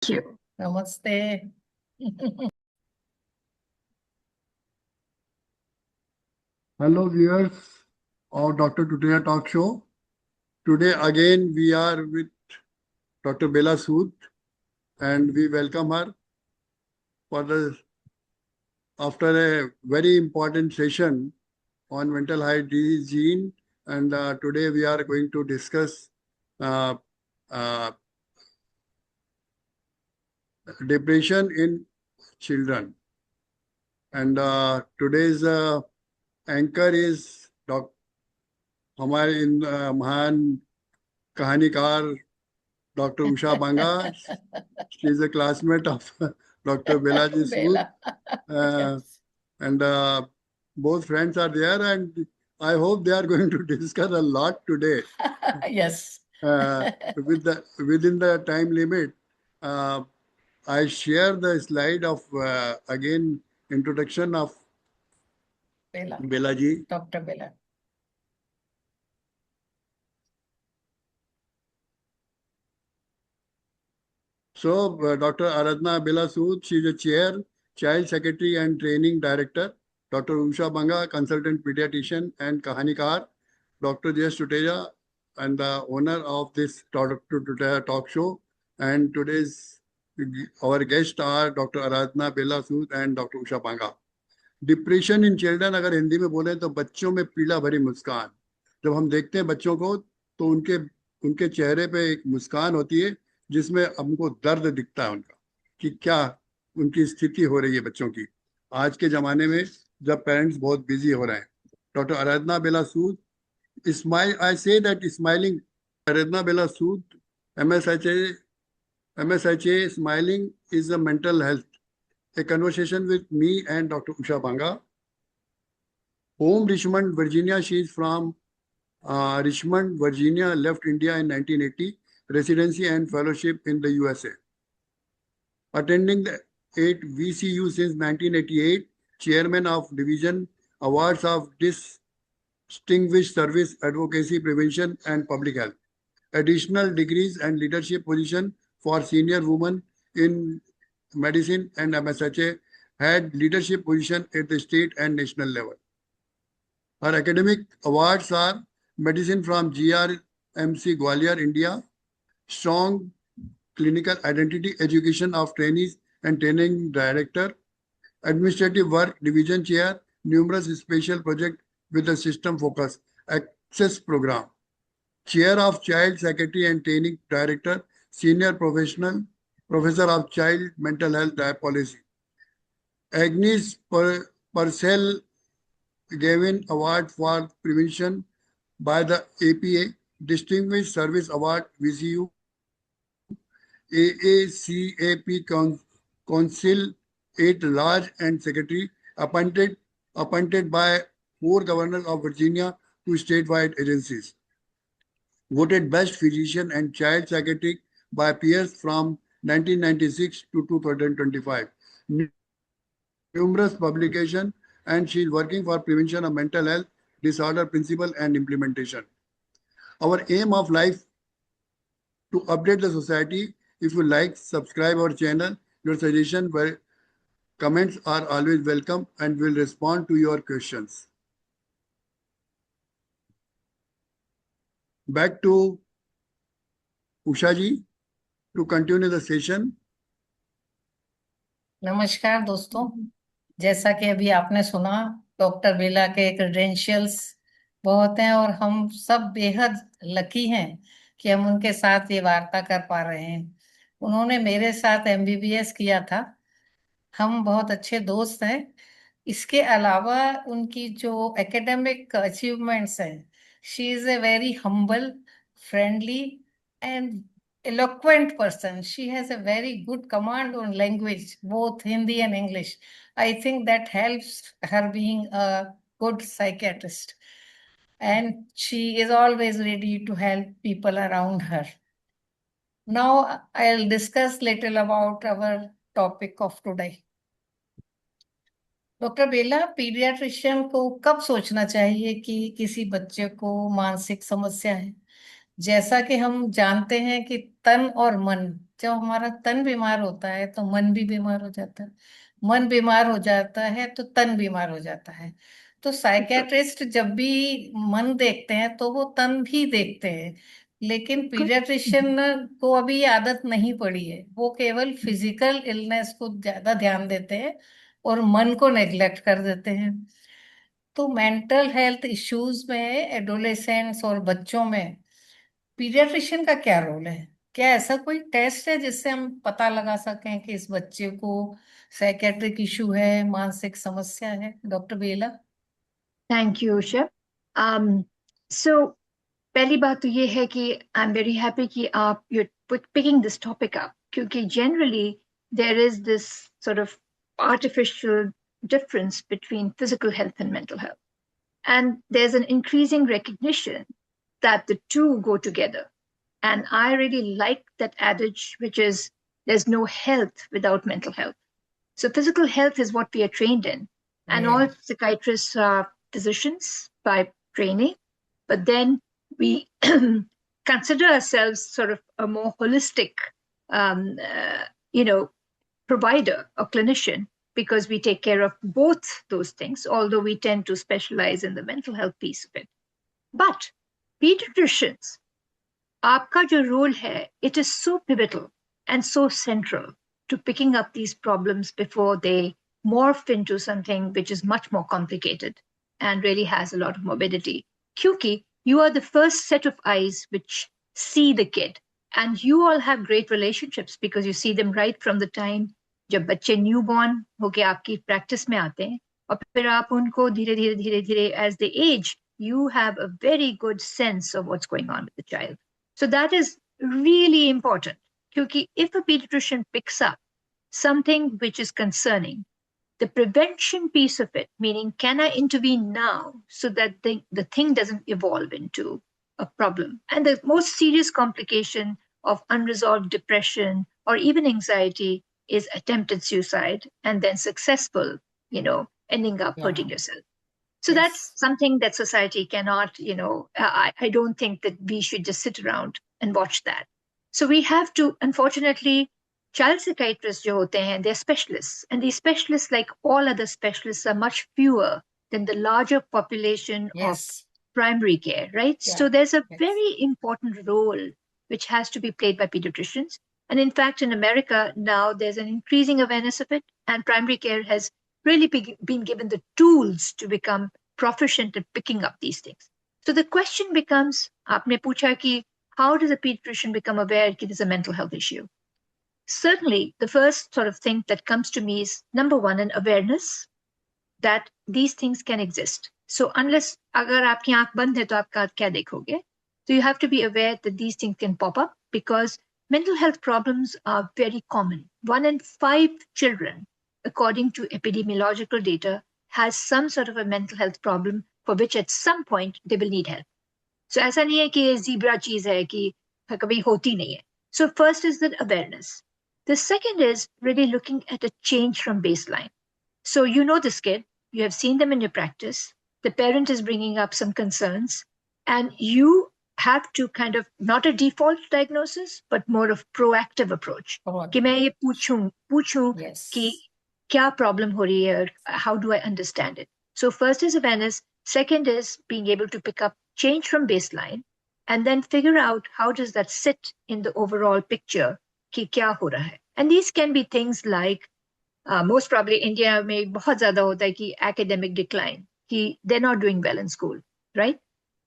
you. Namaste. Hello viewers of Dr. Tuteja talk show. Today again we are with Dr. Bela Sood and we welcome her after a very important session on mental hygiene, and today we are going to discuss uh, uh, depression in children. And today's anchor is हमारे महान कहानीकार Dr. Usha Banga. She is a classmate of Dr. Bela Ji Sood. Yes. And both friends are there, and I hope they are going to discuss a lot today. Yes. Within the time limit, I share the slide of again introduction of Bela. Bela Ji. Dr. Bela. So, Dr. Anuradha Bela Sood, she is a chair, child secretary and training director. Dr. Usha Banga, consultant pediatrician and kahanikar. Dr. J S Tuteja, and the owner of this Dr. Tuteja talk show. And today's our guests are Dr. Anuradha Bela Sood and Dr. Usha Banga. Depression in children अगर हिंदी में बोले तो बच्चों में पीड़ा भरी मुस्कान. जब हम देखते हैं बच्चों को तो उनके चेहरे पे एक मुस्कान होती है जिसमें हमको दर्द दिखता है उनका कि क्या उनकी स्थिति हो रही है बच्चों की आज के जमाने में जब पेरेंट्स बहुत बिजी हो रहे हैं. Doctor Aradhana Bela Sood, smile, I say that smiling, Aradhana Bela Sood, MSHA smiling is a mental health. A conversation with me and Dr. Usha Banga. Home Richmond, Virginia. She is from Richmond, Virginia. Left India in 1980. Residency and fellowship in the USA. Attending the 8 VCU since 1988. Chairman of Division Awards of Distinguished Service, Advocacy, Prevention and Public Health. Additional degrees and leadership position for senior women in medicine, and MSHA had leadership position at the state and national level. Her academic awards are medicine from GRMC Gwalior, India, strong clinical identity education of trainees and training director, administrative work division chair, numerous special projects with a system focus, access program, chair of child secretary and training director, senior professor of child mental health policy. Agnes Purcell Gavin Award for Prevention by the APA, Distinguished Service Award VCU, AACAP Council 8 Large and Secretary, appointed by 4 governors of Virginia to statewide agencies. Voted best physician and child psychiatric by peers from 1996 to 2025. Numerous publications, and she is working for prevention of mental health disorder principle and implementation. Our aim of life to update the society. If you like, subscribe our channel. Your suggestions, comments are always welcome and will respond to your questions. Back to Usha ji to continue the session. नमस्कार दोस्तों, जैसा कि अभी आपने सुना, doctor बेला के credentials बहुत हैं और हम सब बेहद लकी हैं कि हम उनके साथ ये वार्ता कर पा रहे हैं. उन्होंने मेरे साथ MBBS किया था. हम बहुत अच्छे दोस्त हैं. इसके अलावा उनकी जो एकेडमिक अचीवमेंट्स हैं, she is a very humble, friendly and eloquent person. She has a very good command on language, both Hindi and English. I think that helps her being a good psychiatrist. And she is always ready to help people around her. Now I'll discuss little about our topic of today. Doctor Bela, paediatrician को कब सोचना चाहिए कि किसी बच्चे को मानसिक समस्या है? जैसा कि हम जानते हैं कि तन और मन जब हमारा तन बीमार होता है तो मन भी बीमार हो जाता है, मन बीमार हो जाता है तो तन बीमार हो जाता है। तो साइकेट्रिस्ट जब भी मन देखते हैं तो वो तन भी देखते हैं, लेकिन पीडियाट्रिशियन को अभी ये आदत नहीं पड़ी है, वो केवल फिजिकल इलनेस को ज्यादा ध्यान देते हैं और मन को नेग्लेक्ट कर देते हैं। तो मेंटल हेल्थ इश्यूज में एडोलेसेंट्स और बच्चों में पीडियाट्रिशियन का क्या रोल है? क्या ऐसा कोई टेस्ट है जिससे हम पता लगा सकें कि इस बच्चे को साइकेट्रिक इशू है, मानसिक समस्या है? Doctor Bela. Thank you Usha. So पहली बात तो ये है कि आई एम वेरी हैप्पी कि आप you picking this topic up, क्योंकि generally there is this sort of artificial difference between physical health and mental health. And there's an increasing recognition that the two go together. And I really like that adage, which is there's no health without mental health. So physical health is what we are trained in. And all Yes. psychiatrists are physicians by training, but then we consider ourselves sort of a more holistic, um, uh, you know, provider or clinician, because we take care of both those things, although we tend to specialize in the mental health piece of it. But pediatricians, आपका जो role है, it is so pivotal and so central to picking up these problems before they morph into something which is much more complicated and really has a lot of morbidity. Kyunki you are the first set of eyes which see the kid, and you all have great relationships because you see them right from the time जब बच्चे newborn होके आपकी practice में आते हैं, और फिर आप उनको धीरे धीरे धीरे धीरे as they age, you have a very good sense of what's going on with the child. So that is really important. Because if a pediatrician picks up something which is concerning, the prevention piece of it, meaning can I intervene now so that the thing doesn't evolve into a problem? And the most serious complication of unresolved depression or even anxiety is attempted suicide and then successful, ending up hurting yourself. So that's something that society cannot, I don't think that we should just sit around and watch that. So we have to, unfortunately, child psychiatrists jo hote hain, they're specialists. And these specialists, like all other specialists, are much fewer than the larger population of primary care, right? Yeah. So there's a very important role which has to be played by pediatricians. And in fact, in America now, there's an increasing awareness of it, and primary care has really been given the tools to become proficient at picking up these things. So the question becomes, aapne pucha ki, how does a pediatrician become aware that there's a mental health issue? Certainly, the first sort of thing that comes to me is, number one, an awareness that these things can exist. So unless agar aapki aankh band hai, to aap kya dekhoge? So you have to be aware that these things can pop up, because mental health problems are very common. 1 in 5 children, according to epidemiological data, has some sort of a mental health problem for which at some point they will need help. So ऐसा नहीं है कि ये zebra चीज है कि कभी होती नहीं है. So first is the awareness. The second is really looking at a change from baseline. So you know this kid, you have seen them in your practice, the parent is bringing up some concerns, and you have to kind of, not a default diagnosis, but more of proactive approach. कि मैं ये पूछूं कि क्या problem हो रही है, how do I understand it? So first is awareness, second is being able to pick up change from baseline, and then figure out how does that sit in the overall picture कि क्या हो रहा है. And these can be things like, most probably India में बहुत ज़्यादा होता है कि academic decline, कि they're not doing well in school, right?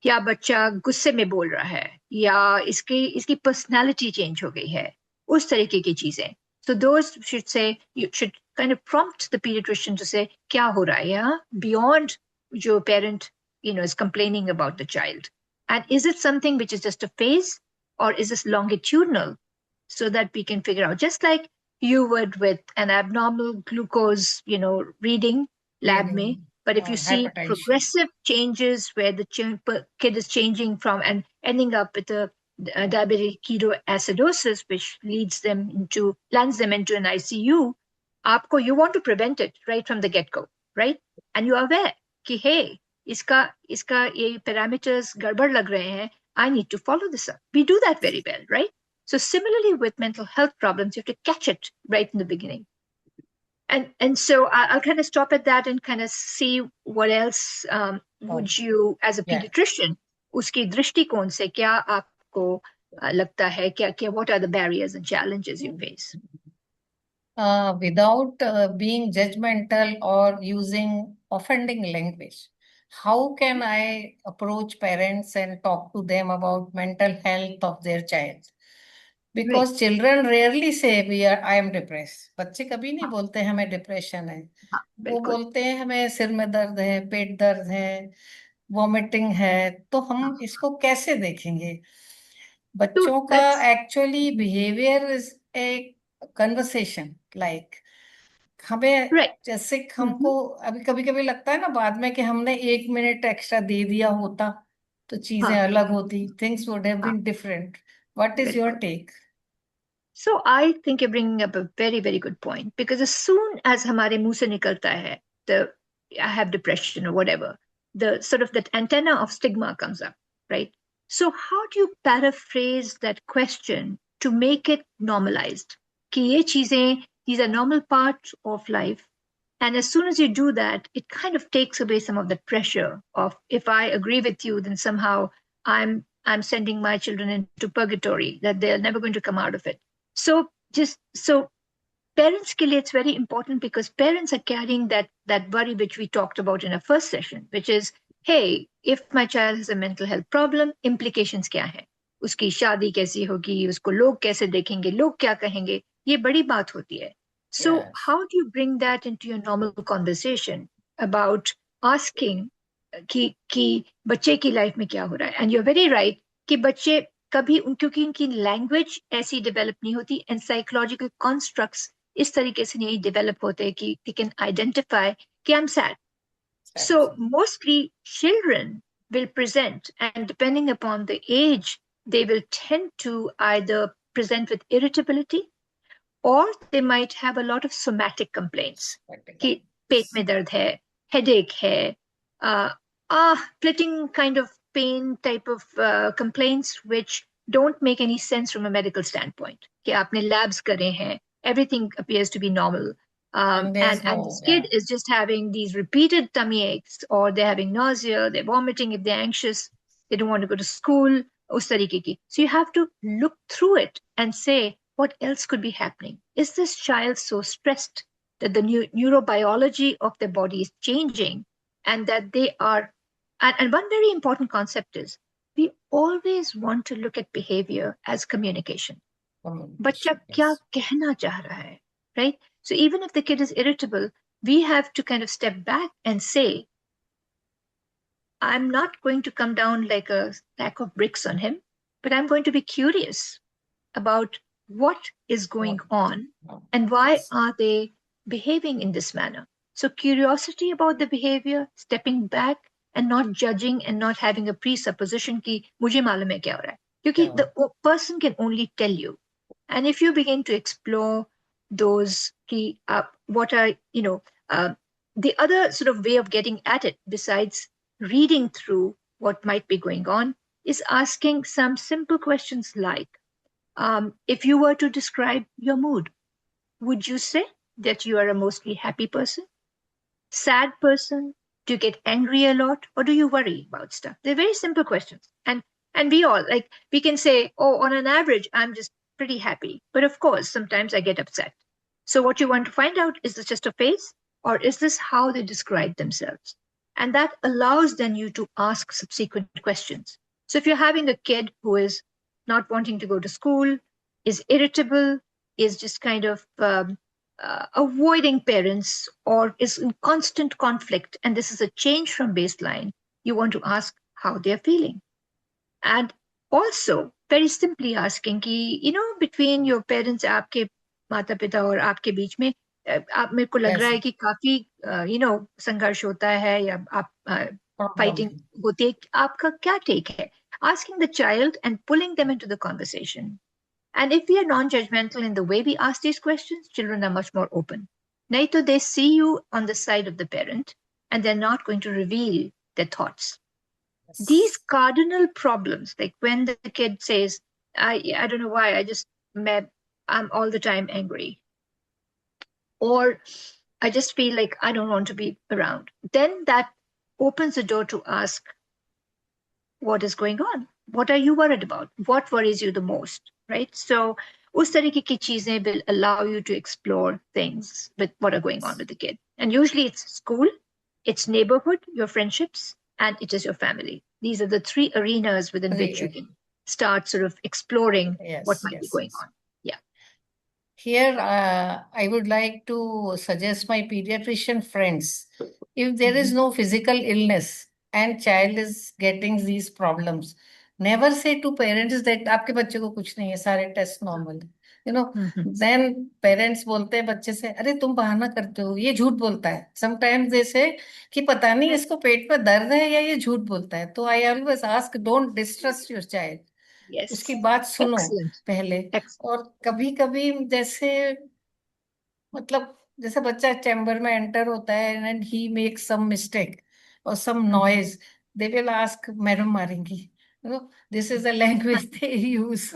या बच्चा गुस्से में बोल रहा है, या इसकी पर्सनालिटी चेंज हो गई है, उस तरीके की चीजें. So those should say, you should kind of prompt the pediatrician to say, क्या हो रहा है यहाँ, beyond जो parent, is complaining about the child. And is it something which is just a phase, or is this longitudinal, so that we can figure out, just like you would with an abnormal glucose, reading lab में. But if you see progressive changes where the kid is changing from and ending up with a diabetic ketoacidosis, which lands them into an ICU, you want to prevent it right from the get-go, right? And you are aware कि hey, इसका ये parameters गड़बड़ लग रहे हैं, I need to follow this up. We do that very well, right? So similarly with mental health problems, you have to catch it right in the beginning. And so I'll kind of stop at that and kind of see what else would you, as a Yeah. pediatrician, उसकी दृष्टिकोण से क्या आपको लगता है, क्या what are the barriers and challenges you face? Without being judgmental or using offending language, how can I approach parents and talk to them about mental health of their child? Because children rarely say I am depressed. बच्चे कभी नहीं बोलते हैं हमें depression है. हाँ, वो बिल्कुल. बोलते हैं हमें सिर में दर्द है, पेट दर्द है, वॉमिटिंग है. तो हम इसको कैसे देखेंगे? बच्चों का actually behaviour is a conversation. Like हमें Right. जैसे हमको अभी कभी कभी लगता है ना बाद में कि हमने 1 मिनट एक्स्ट्रा दे दिया होता तो चीजें हाँ. अलग होती. Things would have been different. What is your बिल्कुल. Take? So I think you're bringing up a very, very good point, because as soon as हमारे मुंह से निकलता है, the I have depression or whatever, the sort of that antenna of stigma comes up, right? So how do you paraphrase that question to make it normalized? कि ये चीजें, these are normal parts of life. And as soon as you do that, it kind of takes away some of the pressure of, if I agree with you, then somehow I'm sending my children into purgatory, that they're never going to come out of it. So parents ke liye, it's very important, because parents are carrying that worry which we talked about in our first session, which is, hey, if my child has a mental health problem, implications kya hai? Uski shaadi kaisi hogi? Usko log kaise dekhenge? Log kya kahenge? Ye badi baat hoti hai. So Yes. how do you bring that into your normal conversation about asking कि बच्चे की life में क्या हो रहा है? And you're very right कि बच्चे कभी क्योंकि उनकी लैंग्वेज ऐसी डेवलप नहीं होती, एंड साइकोलॉजिकल कॉन्स्ट्रक्ट्स इस तरीके से नहीं डेवलप होते कि they can identify कि I'm sad. So mostly children will present, and depending upon the age, they will tend to either present with irritability, or they might have a lot of somatic complaints. कि पेट में दर्द है, headache है, splitting kind of pain type of complaints which don't make any sense from a medical standpoint. कि आपने labs करे हैं, everything appears to be normal. And this kid is just having these repeated tummy aches, or they're having nausea, they're vomiting if they're anxious, they don't want to go to school, उस तरीके की. So you have to look through it and say, what else could be happening? Is this child so stressed that the neurobiology of their body is changing, and that they are, and one very important concept is, we always want to look at behavior as communication. बच्चा क्या कहना चाह रहा है, right? So even if the kid is irritable, we have to kind of step back and say, I'm not going to come down like a stack of bricks on him, but I'm going to be curious about what is going on and why are they behaving in this manner. So curiosity about the behavior, stepping back and not judging and not having a presupposition कि मुझे मालूम है क्या हो रहा है, क्योंकि the person can only tell you. And if you begin to explore those key what are the other sort of way of getting at it, besides reading through what might be going on, is asking some simple questions like, if you were to describe your mood, would you say that you are a mostly happy person, sad person? Do you get angry a lot, or do you worry about stuff? They're very simple questions. And we all, like, we can say, oh, on an average, I'm just pretty happy. But of course, sometimes I get upset. So what you want to find out, is this just a phase, or is this how they describe themselves? And that allows then you to ask subsequent questions. So if you're having a kid who is not wanting to go to school, is irritable, is just kind of avoiding parents, or is in constant conflict, and this is a change from baseline, you want to ask how they're feeling. And also, very simply asking कि, between your parents, आपके माता पिता और आपके बीच में, आप मेरे को लग रहा है कि काफी, संघर्ष होता है, या आप fighting होती है, आपका क्या take है? Asking the child and pulling them into the conversation. And if we are non-judgmental in the way we ask these questions, children are much more open. Nahi to they see you on the side of the parent, and they're not going to reveal their thoughts. These cardinal problems, like when the kid says, I don't know why. I'm all the time angry, or I just feel like I don't want to be around. Then that opens the door to ask, what is going on? What are you worried about? What worries you the most? Right? So us tarike ki cheezein will allow you to explore things with what are going on with the kid. And usually it's school, it's neighborhood, your friendships, and it is your family. These are the three arenas within which you can start sort of exploring what Yes, might be yes, going yes. on. Yeah. Here, I would like to suggest my pediatrician friends, if there is no physical illness and child is getting these problems, never say to parents that आपके बच्चे को कुछ नहीं है, सारे test normal है. You know, Mhm. then parents बोलते हैं बच्चे से, अरे तुम बहाना करते हो, ये झूठ बोलता है. Sometimes they say कि पता नहीं इसको पेट में दर्द है या ये झूठ बोलता है. तो I always ask, don't distrust your child. उसकी Yes. बात सुनो Excellent. पहले. Excellent. और कभी कभी जैसे मतलब जैसे बच्चा चैम्बर में एंटर होता है and he make some mistake और some noise, they will ask madam मारेंगी. This is the language they use.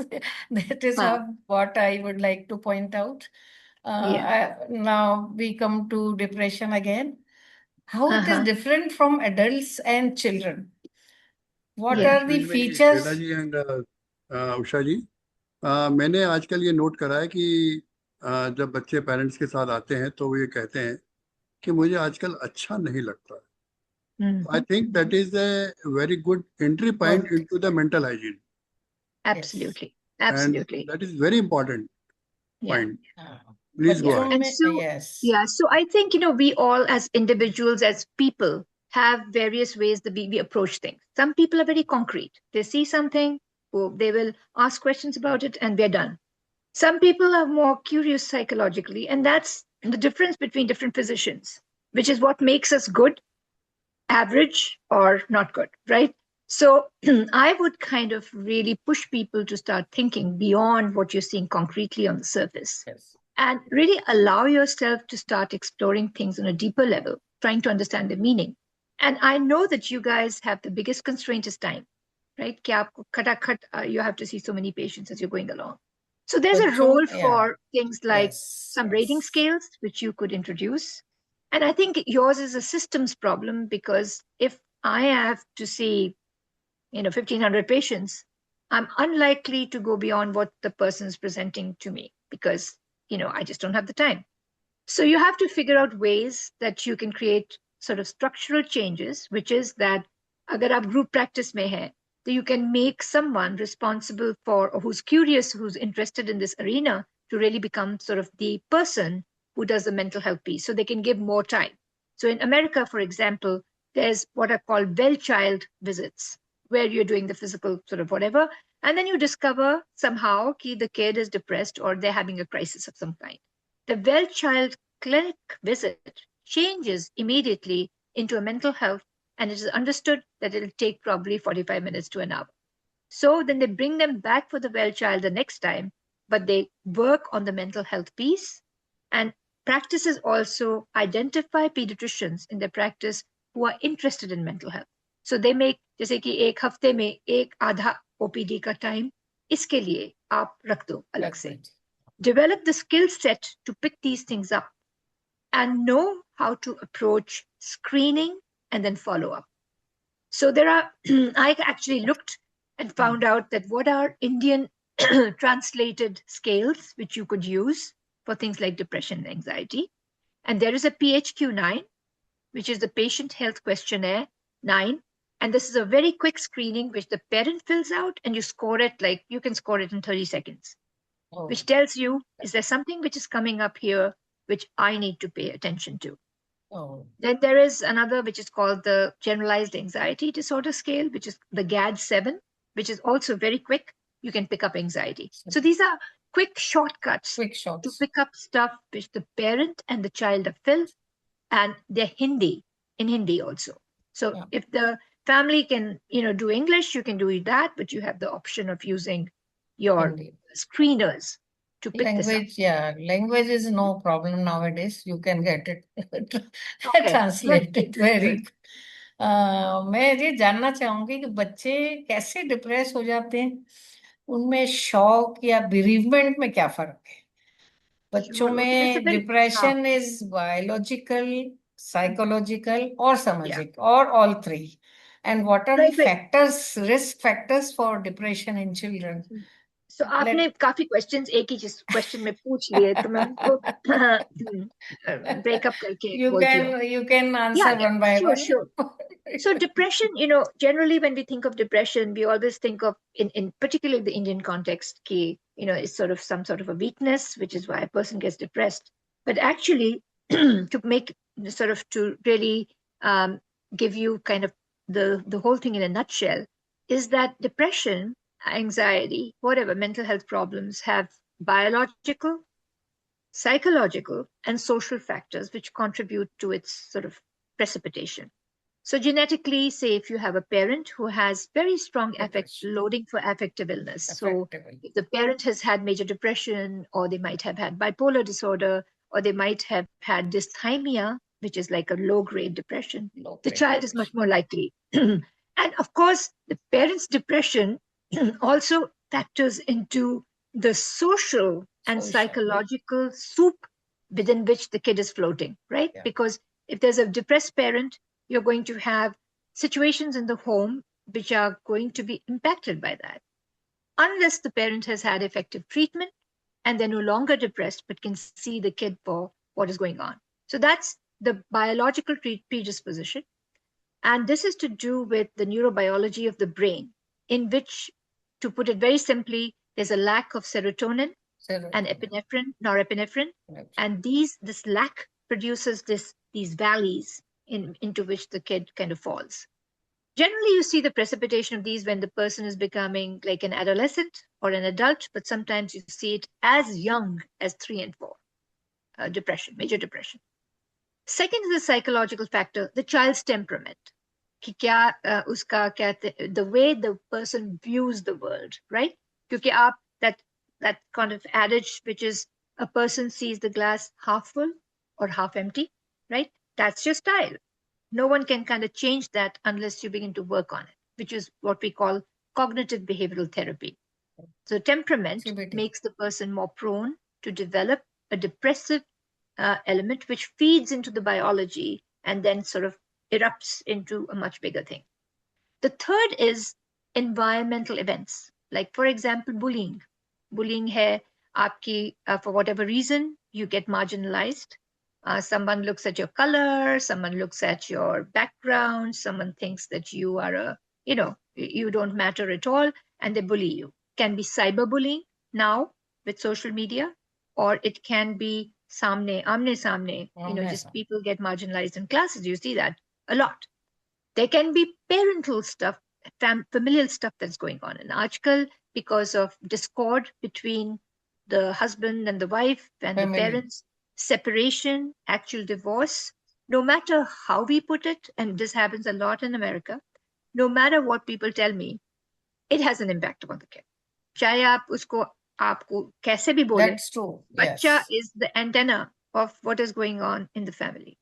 That is Wow. What I would like to point out. Yeah. Now we come to depression again. How it is Uh-huh. Different from adults and children? What Yeah. Are the by features? Bela ji and Usha ji, मैंने आजकल ये note करा है कि जब बच्चे parents के साथ आते हैं तो वो ये कहते हैं कि मुझे आजकल अच्छा नहीं लगता. आई Mhm. Think that is a very good entry point good. Into the mental hygiene, yes. Absolutely. And Absolutely. That is very important Yeah. Point. Please go Yeah. बच्चों अहेड. And में so, yes. yeah, so I think, we all as individuals, as people, have various ways that we approach things. Some people are very concrete. They see something, they will ask questions about it, and we're done. Some people are more curious psychologically, and that's the difference between different physicians, which is what makes us good, average, or not good, right? So I would kind of really push people to start thinking beyond what you're seeing concretely on the surface Yes. and really allow yourself to start exploring things on a deeper level, trying to understand the meaning. And I know that you guys have the biggest constraint is time, right? कि आपको खटाखट, you have to see so many patients as you're going along. So there's a बच्चों, role या. for things like Yes, some rating yes. scales, which you could introduce. And I think yours is a systems problem because if I have to see, 1,500 patients, I'm unlikely to go beyond what the person is presenting to me because, I just don't have the time. So you have to figure out ways that you can create sort of structural changes, which is that agar aap group practice mein hai, so you can make someone responsible for, or who's curious, who's interested in this arena to really become sort of the person who does the mental health piece so they can give more time. So in America, for example, there's what are called well child visits, where you're doing the physical sort of whatever, and then you discover somehow that the kid is depressed or they're having a crisis of some kind. The well child clinic visit changes immediately into a mental health, and it is understood that it'll take probably 45 minutes to an hour. So then they bring them back for the well child the next time, but they work on the mental health piece. And practices also identify pediatricians in their practice who are interested in mental health. So they make, जैसे कि एक हफ्ते में एक आधा OPD का time इसके लिए आप रख दो अलग से. Develop the skill set to pick these things up and know how to approach screening and then follow up. So there are, I actually looked and found out that what are Indian translated scales which you could use for things like depression and anxiety. And there is a PHQ-9, which is the Patient Health Questionnaire 9. And this is a very quick screening which the parent fills out and you score it, like you can score it in 30 seconds. Oh. Which tells you, is there something which is coming up here which I need to pay attention to? Oh. Then there is another which is called the Generalized Anxiety Disorder Scale, which is the GAD-7, which is also very quick. You can pick up anxiety. So these are quick shortcuts to pick up stuff which the parent and the child have filled, and they're in Hindi also. So if the family can, do English, you can do that, but you have the option of using your Hindi screeners to pick language. this up. Language is no problem nowadays. You can get it Okay. translated very. मैं ये जानना चाहूंगी कि बच्चे कैसे depress हो जाते हैं. उनमें शौक या bereavement में क्या फर्क है? बच्चों में डिप्रेशन इज बायोलॉजिकल, साइकोलॉजिकल और सामाजिक, और all three. And what are the factors, risk factors for depression in children? So आपने काफी क्वेश्चंस एक ही क्वेश्चन में पूछ लिए, तो मैं उनको ब्रेकअप करके बोलती हूँ. You can answer one by one. Sure. So depression, generally when we think of depression, we always think of, in particularly the Indian context, it's sort of some sort of a weakness, which is why a person gets depressed. But actually, to really give you kind of the whole thing in a nutshell, is that depression, anxiety, whatever mental health problems have biological, psychological, and social factors which contribute to its sort of precipitation. So genetically, say if you have a parent who has very strong loading for affective illness. So if the parent has had major depression, or they might have had bipolar disorder, or they might have had dysthymia, which is like a low-grade depression, the child is much more likely. And of course, the parent's depression also factors into the social and psychological soup within which the kid is floating, right? Yeah. Because if there's a depressed parent, you're going to have situations in the home which are going to be impacted by that. Unless the parent has had effective treatment and they're no longer depressed, but can see the kid for what is going on. So that's the biological predisposition. And this is to do with the neurobiology of the brain, in which, to put it very simply, there's a lack of serotonin and epinephrine, norepinephrine. Right. And this lack produces these valleys into which the kid kind of falls. Generally, you see the precipitation of these when the person is becoming like an adolescent or an adult, but sometimes you see it as young as 3 and 4. Depression, major depression. Second is the psychological factor, the child's temperament. The way the person views the world, right? Because that kind of adage, which is a person sees the glass half full or half empty, right? That's your style. No one can kind of change that unless you begin to work on it, which is what we call cognitive behavioral therapy. So temperament makes the person more prone to develop a depressive element, which feeds into the biology and then sort of erupts into a much bigger thing. The third is environmental events, like, for example, bullying. Bullying hai, aapki, for whatever reason, you get marginalized. Someone looks at your color, someone looks at your background, someone thinks that you are you don't matter at all, and they bully you. Can be cyberbullying now with social media, or it can be amne samne, just people get marginalized in classes. You see that a lot. There can be parental stuff, familial stuff that's going on. And aajkal, because of discord between the husband and the wife and the parents, separation, actual divorce, no matter how we put it, and this happens a lot in America, no matter what people tell me, it has an impact on the kid. Chahe aapko kaise bhi bole, that's true. Bacha is the antenna of what is going on in the family.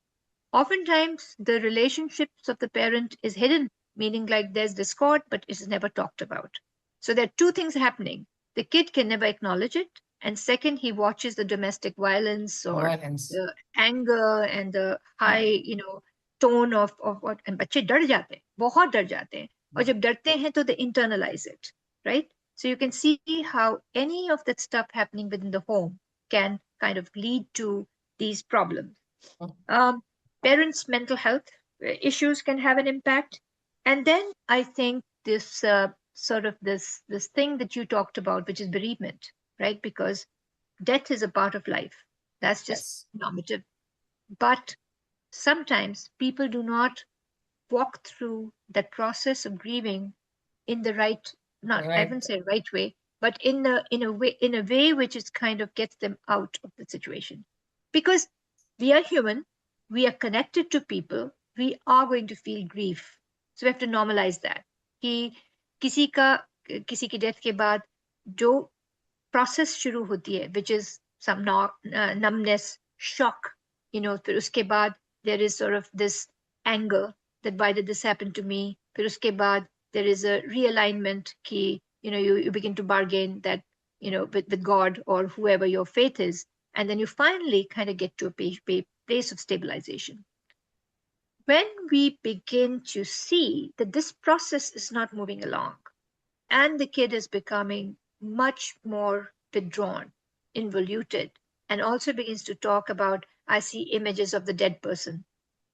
Oftentimes, the relationships of the parent is hidden, meaning like there's discord, but it is never talked about. So there are two things happening. The kid can never acknowledge it. And second, he watches the domestic violence or the anger and the high, tone of what. And बच्चे डर जाते हैं, बहुत डर जाते हैं. और जब डरते हैं तो they internalize it, right? So you can see how any of that stuff happening within the home can kind of lead to these problems. Parents' mental health issues can have an impact. And then I think this this thing that you talked about, which is bereavement, right? Because death is a part of life. That's just normative. But sometimes people do not walk through that process of grieving in the I wouldn't say right way, but in a way which is kind of gets them out of the situation. Because we are human, we are connected to people, we are going to feel grief. So we have to normalize that. कि किसी की death के बाद जो process शुरू होती है, which is some numbness, shock, फिर उसके बाद there is sort of this anger that why did this happen to me? फिर उसके बाद there is a realignment कि you begin to bargain that, with God or whoever your faith is, and then you finally kind of get to a place of stabilization. When we begin to see that this process is not moving along and the kid is becoming much more withdrawn, involuted, and also begins to talk about, I see images of the dead person,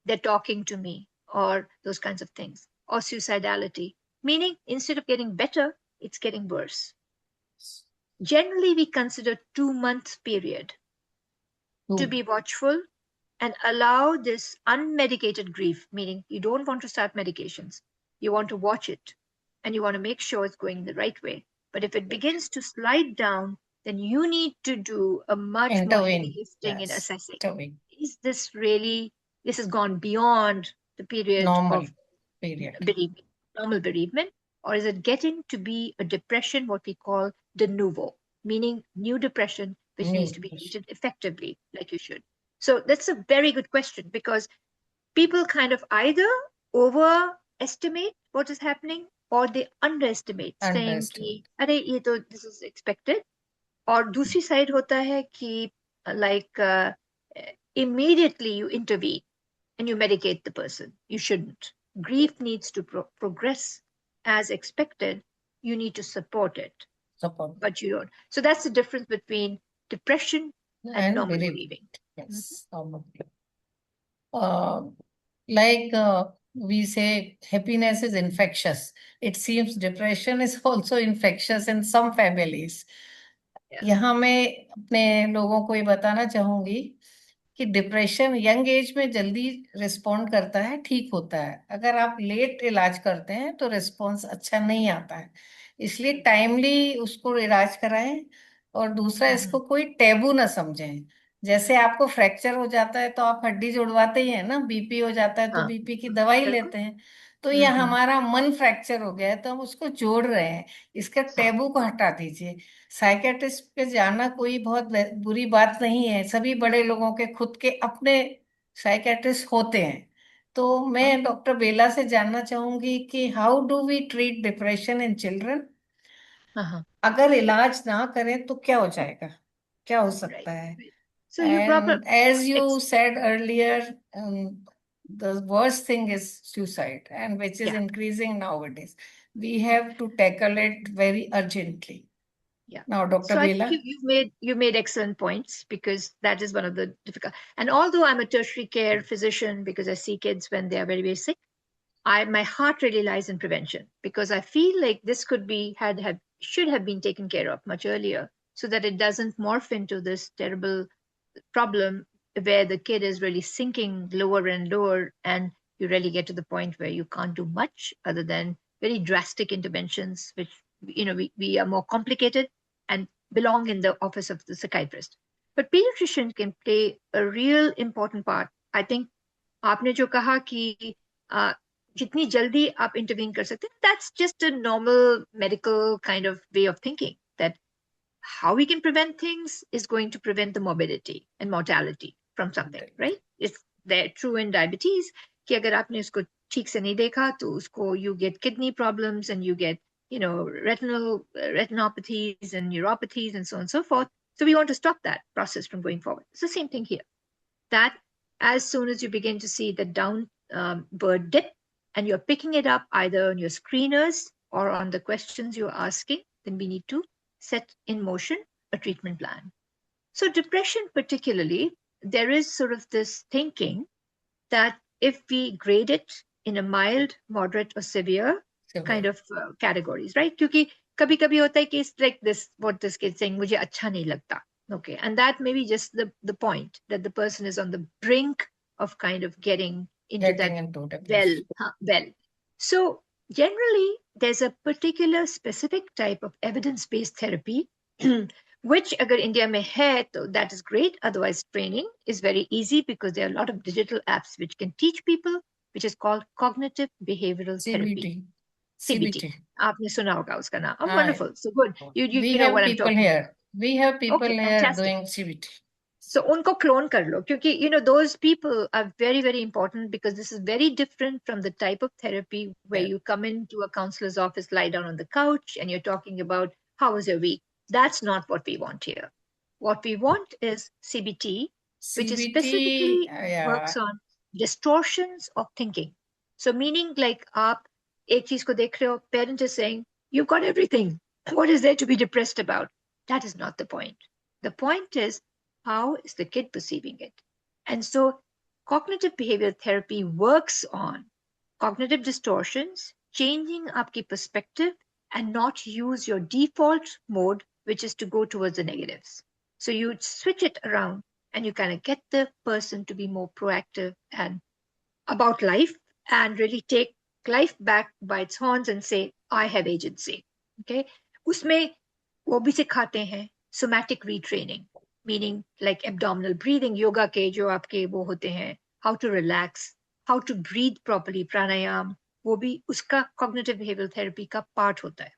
they're talking to me, or those kinds of things, or suicidality, meaning instead of getting better, it's getting worse. Generally, we consider 2 month period to be watchful and allow this unmedicated grief, meaning you don't want to start medications. You want to watch it and you want to make sure it's going the right way. But if it begins to slide down, then you need to do a much more heavy lifting in assessing. Is this really, this has gone beyond the period of bereavement, normal bereavement, or is it getting to be a depression, what we call de novo, meaning new depression, which needs to be treated effectively, like you should? So that's a very good question, because people kind of either overestimate what is happening or they underestimate, saying कि अरे ये तो this is expected. और दूसरी side होता है कि like immediately you intervene and you medicate the person. You shouldn't. Grief needs to progress as expected. You need to support it, but you don't. So that's the difference between depression and normal grieving. Yes, like we say, happiness is infectious. It seems depression is also infectious in some families. यहाँ मैं अपने लोगों को ये बताना चाहूंगी कि depression young age में जल्दी रिस्पॉन्ड करता है, ठीक होता है। अगर आप लेट इलाज करते हैं तो रिस्पॉन्स अच्छा नहीं आता है, इसलिए टाइमली उसको इलाज कराएं। और दूसरा, इसको कोई टैबू ना समझें। जैसे आपको फ्रैक्चर हो जाता है तो आप हड्डी जुड़वाते ही है ना, बीपी हो जाता है तो बीपी की दवाई लेते हैं। तो ये हमारा मन फ्रैक्चर हो गया है तो हम उसको जोड़ रहे हैं, इसका टैबू को हटा दीजिए। साइकियाट्रिस्ट पे जाना कोई बहुत बुरी बात नहीं है, सभी बड़े लोगों के खुद के अपने साइकियाट्रिस्ट होते हैं। तो मैं डॉक्टर बेला से जानना चाहूंगी कि how do we treat depression in children? अगर इलाज ना करें तो क्या हो जाएगा, क्या हो सकता है? And as you said earlier, the worst thing is suicide, and which is increasing nowadays. We have to tackle it very urgently. Now, Dr. So Bela. I think you made excellent points, because that is one of the difficult. And although I'm a tertiary care physician, because I see kids when they are very, very sick, my heart really lies in prevention, because I feel like this could be should have been taken care of much earlier, so that it doesn't morph into this terrible problem where the kid is really sinking lower and lower, and you really get to the point where you can't do much other than very drastic interventions, which we are more complicated and belong in the office of the psychiatrist. But pediatrician can play a real important part. I think आपने जो कहा कि जितनी जल्दी आप intervene कर सकते हैं, that's just a normal medical kind of way of thinking, that how we can prevent things is going to prevent the morbidity and mortality from something, right? It's true in diabetes कि अगर आपने उसको ठीक से नहीं देखा तो उसको you get kidney problems and you get retinopathies and neuropathies and so on and so forth. So we want to stop that process from going forward. It's the same thing here. That as soon as you begin to see the downward dip and you're picking it up either on your screeners or on the questions you're asking, then we need to set in motion a treatment plan. So depression particularly, there is sort of this thinking that if we grade it in a mild, moderate or severe kind of categories, right? क्योंकि कभी-कभी होता है कि it's like this, what this kid saying, मुझे अच्छा नहीं लगता. Okay, and that may be just the point that the person is on the brink of kind of getting into well. So generally, there's a particular specific type of evidence-based therapy, which agar India mein hai, to that is great. Otherwise, training is very easy because there are a lot of digital apps which can teach people, which is called cognitive behavioral therapy. CBT. आपने सुना होगा उसका नाम. Oh, wonderful. So good. You know what I'm talking about. We have people here doing CBT. So उनको clone कर लो क्योंकि those people are very very important because this is very different from the type of therapy where Yeah. you come into a counselor's office, lie down on the couch, and you're talking about how was your week. That's not what we want here. What we want is CBT, which is CBT, specifically works yeah, on distortions of thinking. So meaning like आप एक चीज को देख रहे हो, parent is saying you've got everything. What is there to be depressed about? That is not the point. The point is how is the kid perceiving it? And so cognitive behavioral therapy works on cognitive distortions, changing आपकी perspective and not use your default mode, which is to go towards the negatives. So you switch it around and you kind of get the person to be more proactive and about life and really take life back by its horns and say, I have agency. Okay. उसमें वो भी सिखाते हैं somatic retraining, meaning like abdominal breathing, yoga के जो आपके वो होते हैं, how to relax, how to breathe properly, pranayam, वो भी उसका cognitive behavioral therapy का part होता है.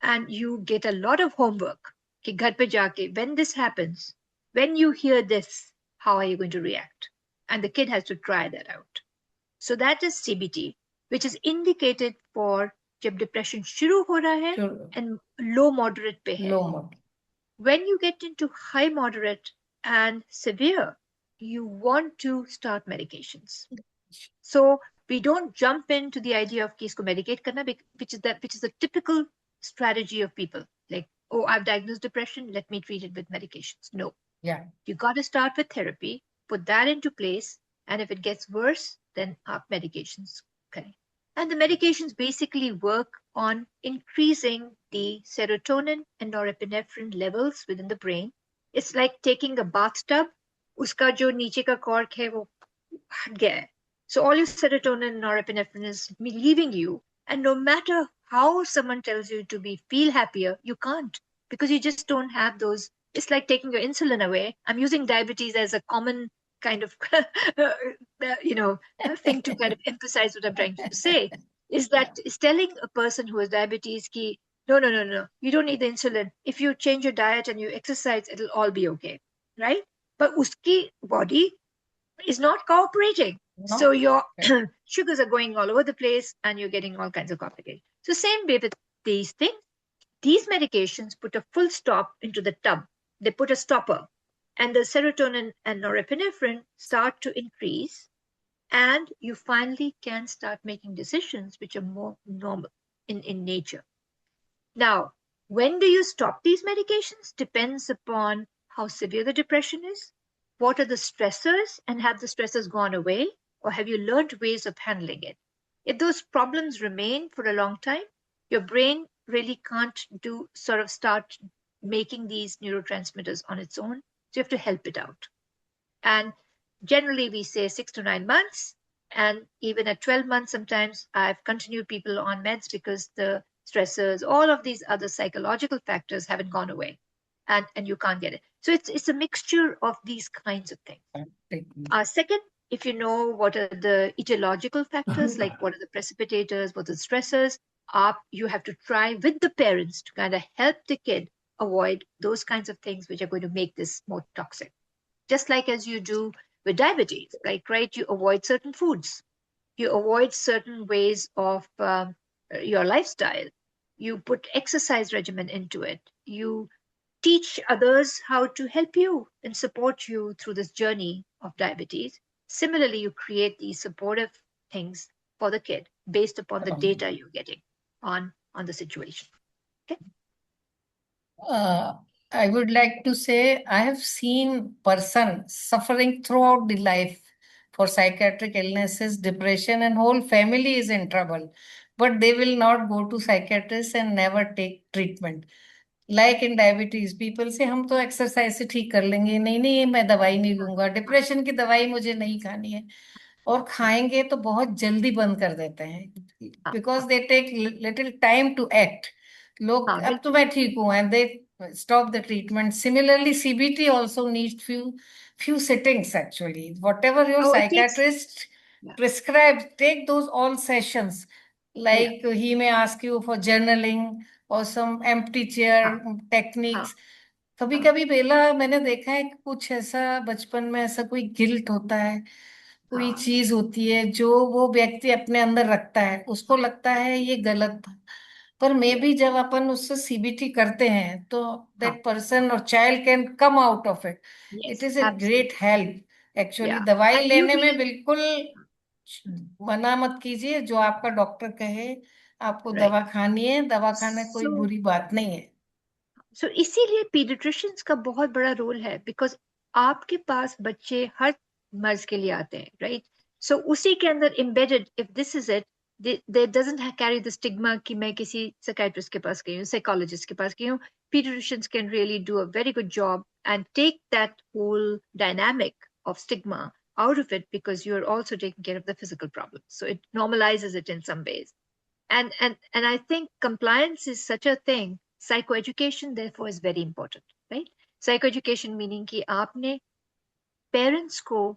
And you get a lot of homework कि घर पे जाके, when this happens, when you hear this, how are you going to react? And the kid has to try that out. So that is CBT, which is indicated for जब depression शुरू हो रहा है sure, and low moderate पे है. low mode. When you get into high moderate and severe, you want to start medications. So we don't jump into the idea of कि इसको medicate करना, which is the typical strategy of people. Like, oh, I've diagnosed depression, let me treat it with medications. No, Yeah, you got to start with therapy, put that into place, and if it gets worse, then up medications. Okay. And the medications basically work on increasing the serotonin and norepinephrine levels within the brain. It's like taking a bathtub, uska jo niche ka cork hai wo हट गया है. So all your serotonin and norepinephrine is leaving you, and no matter how someone tells you to feel happier, you can't because you just don't have those. It's like taking your insulin away. I'm using diabetes as a common kind of thing to kind of emphasize what I'm trying to say. Is yeah, that is telling a person who has diabetes ki, no, no, no, no, you don't need the insulin. If you change your diet and you exercise, it'll all be okay, right? But uski body is not cooperating. So no, your okay. sugars are going all over the place and you're getting all kinds of complications. So same way with these things, these medications put a full stop into the tub. They put a stopper and the serotonin and norepinephrine start to increase and you finally can start making decisions which are more normal in nature. Now, when do you stop these medications depends upon how severe the depression is, what are the stressors, and have the stressors gone away, or have you learned ways of handling it? If those problems remain for a long time, your brain really can't start making these neurotransmitters on its own. So you have to help it out. And generally, we say 6 to 9 months. And even at 12 months, sometimes I've continued people on meds because the stressors, all of these other psychological factors haven't gone away. And you can't get it. So it's a mixture of these kinds of things. Second, if you know what are the etiological factors, like what are the precipitators, what are the stressors, you have to try with the parents to kind of help the kid avoid those kinds of things which are going to make this more toxic. Just like as you do with diabetes, like, right, you avoid certain foods, you avoid certain ways of your lifestyle, you put exercise regimen into it, you teach others how to help you and support you through this journey of diabetes. Similarly, you create these supportive things for the kid based upon the data you're getting on the situation. Okay. I would like to say I have seen person suffering throughout the life for psychiatric illnesses, depression, and whole family is in trouble. But they will not go to psychiatrist and never take treatment. Like in diabetes, people say हम तो exercise से ठीक कर लेंगे, नहीं नहीं मैं दवाई नहीं लूंगा, डिप्रेशन की दवाई मुझे नहीं खानी है, और खाएंगे तो बहुत जल्दी बंद कर देते हैं because they take little time to act. लोग अब तो मैं ठीक हूँ and they stop the treatment. Similarly, CBT also needs few sittings actually. Whatever your psychiatrist prescribes, take those all sessions. Like he may ask you for journaling or some empty chair techniques. कभी कभी बेला मैंने देखा है कि कुछ ऐसा बचपन में ऐसा कोई गिल्ट होता है, कोई हाँ, चीज होती है जो वो व्यक्ति अपने अंदर रखता है, उसको लगता है ये गलत था, पर मे yeah, बी जब अपन उससे सीबीटी करते हैं तो हाँ, दैट पर्सन और child can come out of it. It yes, is a great absolutely. Help actually. Yeah. दवाई And you लेने में being बिल्कुल मना मत कीजिए, जो आपका डॉक्टर कहे आपको right. दवा खानी है, दवा खाना कोई So, बुरी बात नहीं है. so इसीलिए पीडियाट्रिशियंस का बहुत बड़ा रोल है, बिकॉज आपके पास बच्चे हर मर्ज के लिए आते हैं, राइट? सो उसी के अंदर embedded, if this is it, they doesn't carry the stigma कि मैं किसी psychiatrist के पास गई हूँ, psychologist के पास गई हूँ. Pediatricians can really do a very good job and take that whole dynamic of stigma out of it, because you're also taking care of the physical problems. So it normalizes it in some ways. And I think compliance is such a thing. Psychoeducation therefore is very important, right? Psychoeducation meaning कि आपने parents को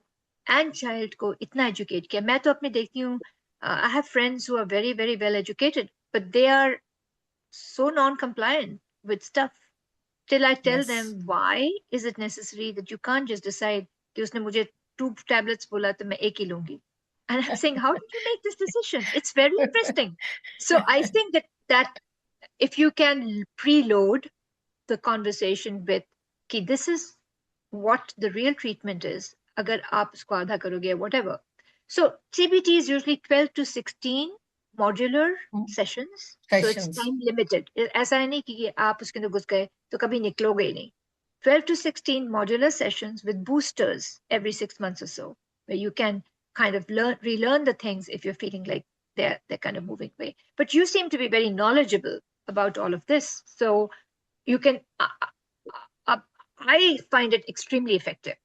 and child को इतना educate किया. मैं तो अपने देखती हूँ, I have friends who are very very well educated, but they are so non-compliant with stuff. Till I tell them Yes. why is it necessary that you can't just decide कि उसने मुझे 2 tablets बोला तो मैं एक ही लूंगी. And I'm saying, how did you make this decision? It's very interesting. So I think that if you can preload the conversation with कि this is what the real treatment is, अगर आप उसको आधा करोगे, whatever. So CBT is usually 12 to 16 modular sessions. So it's Questions. time limited. ऐसा है नहीं कि आप उसके अंदर घुस गए तो कभी निकलोगे ही नहीं. 12 to 16 modular sessions with boosters every 6 months or so, where you can kind of relearn the things if you're feeling like they're kind of moving away. But you seem to be very knowledgeable about all of this, so you can. Uh, I find it extremely effective.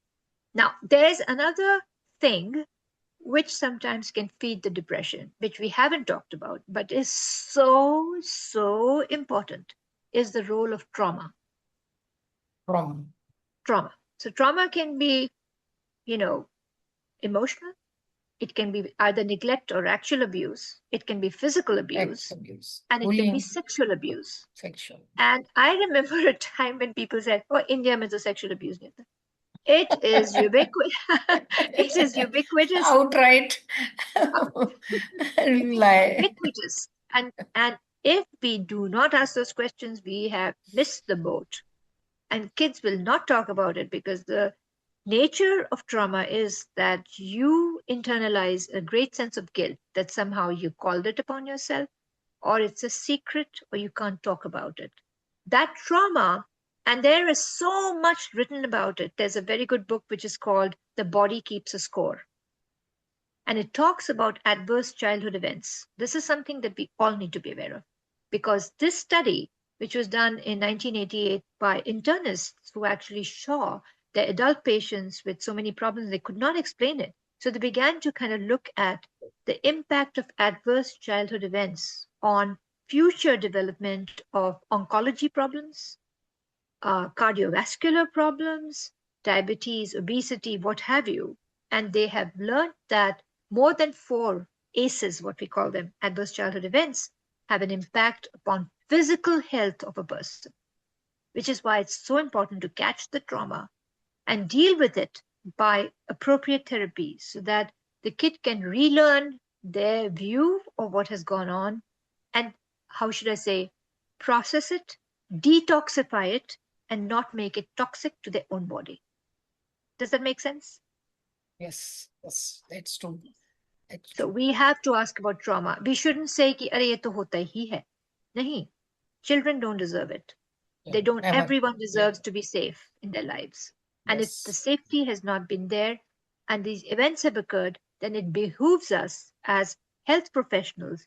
Now, there's another thing which sometimes can feed the depression, which we haven't talked about, but is so important, is the role of trauma. From Trauma. So trauma can be, you know, emotional. It can be either neglect or actual abuse. It can be physical abuse, abuse, and it can be bullying, sexual abuse. sexual. And I remember a time when people said, "Oh, India में तो sexual abuse नहीं होता." It is ubiquitous. It is ubiquitous. Outright It is lie. ubiquitous. And if we do not ask those questions, we have missed the boat. And kids will not talk about it because the nature of trauma is that you internalize a great sense of guilt that somehow you called it upon yourself, or it's a secret, or you can't talk about it. That trauma, and there is so much written about it. There's a very good book which is called The Body Keeps a Score. And it talks about adverse childhood events. This is something that we all need to be aware of, because this study, which was done in 1988 by internists who actually saw their adult patients with so many problems, they could not explain it. So they began to kind of look at the impact of adverse childhood events on future development of oncology problems, cardiovascular problems, diabetes, obesity, what have you. And they have learned that more than 4 ACEs, what we call them, adverse childhood events, have an impact upon physical health of a person, which is why it's so important to catch the trauma and deal with it by appropriate therapy so that the kid can relearn their view of what has gone on and, how should I say, process it, detoxify it, and not make it toxic to their own body. Does that make sense? Yes, yes, that's true. That's So true. we have to ask about trauma. We shouldn't say कि अरे ये तो होता ही है. नहीं. Children don't deserve it. They don't. Never. Everyone deserves to be safe in their lives. And if the Yes. safety has not been there and these events have occurred, then it behooves us as health professionals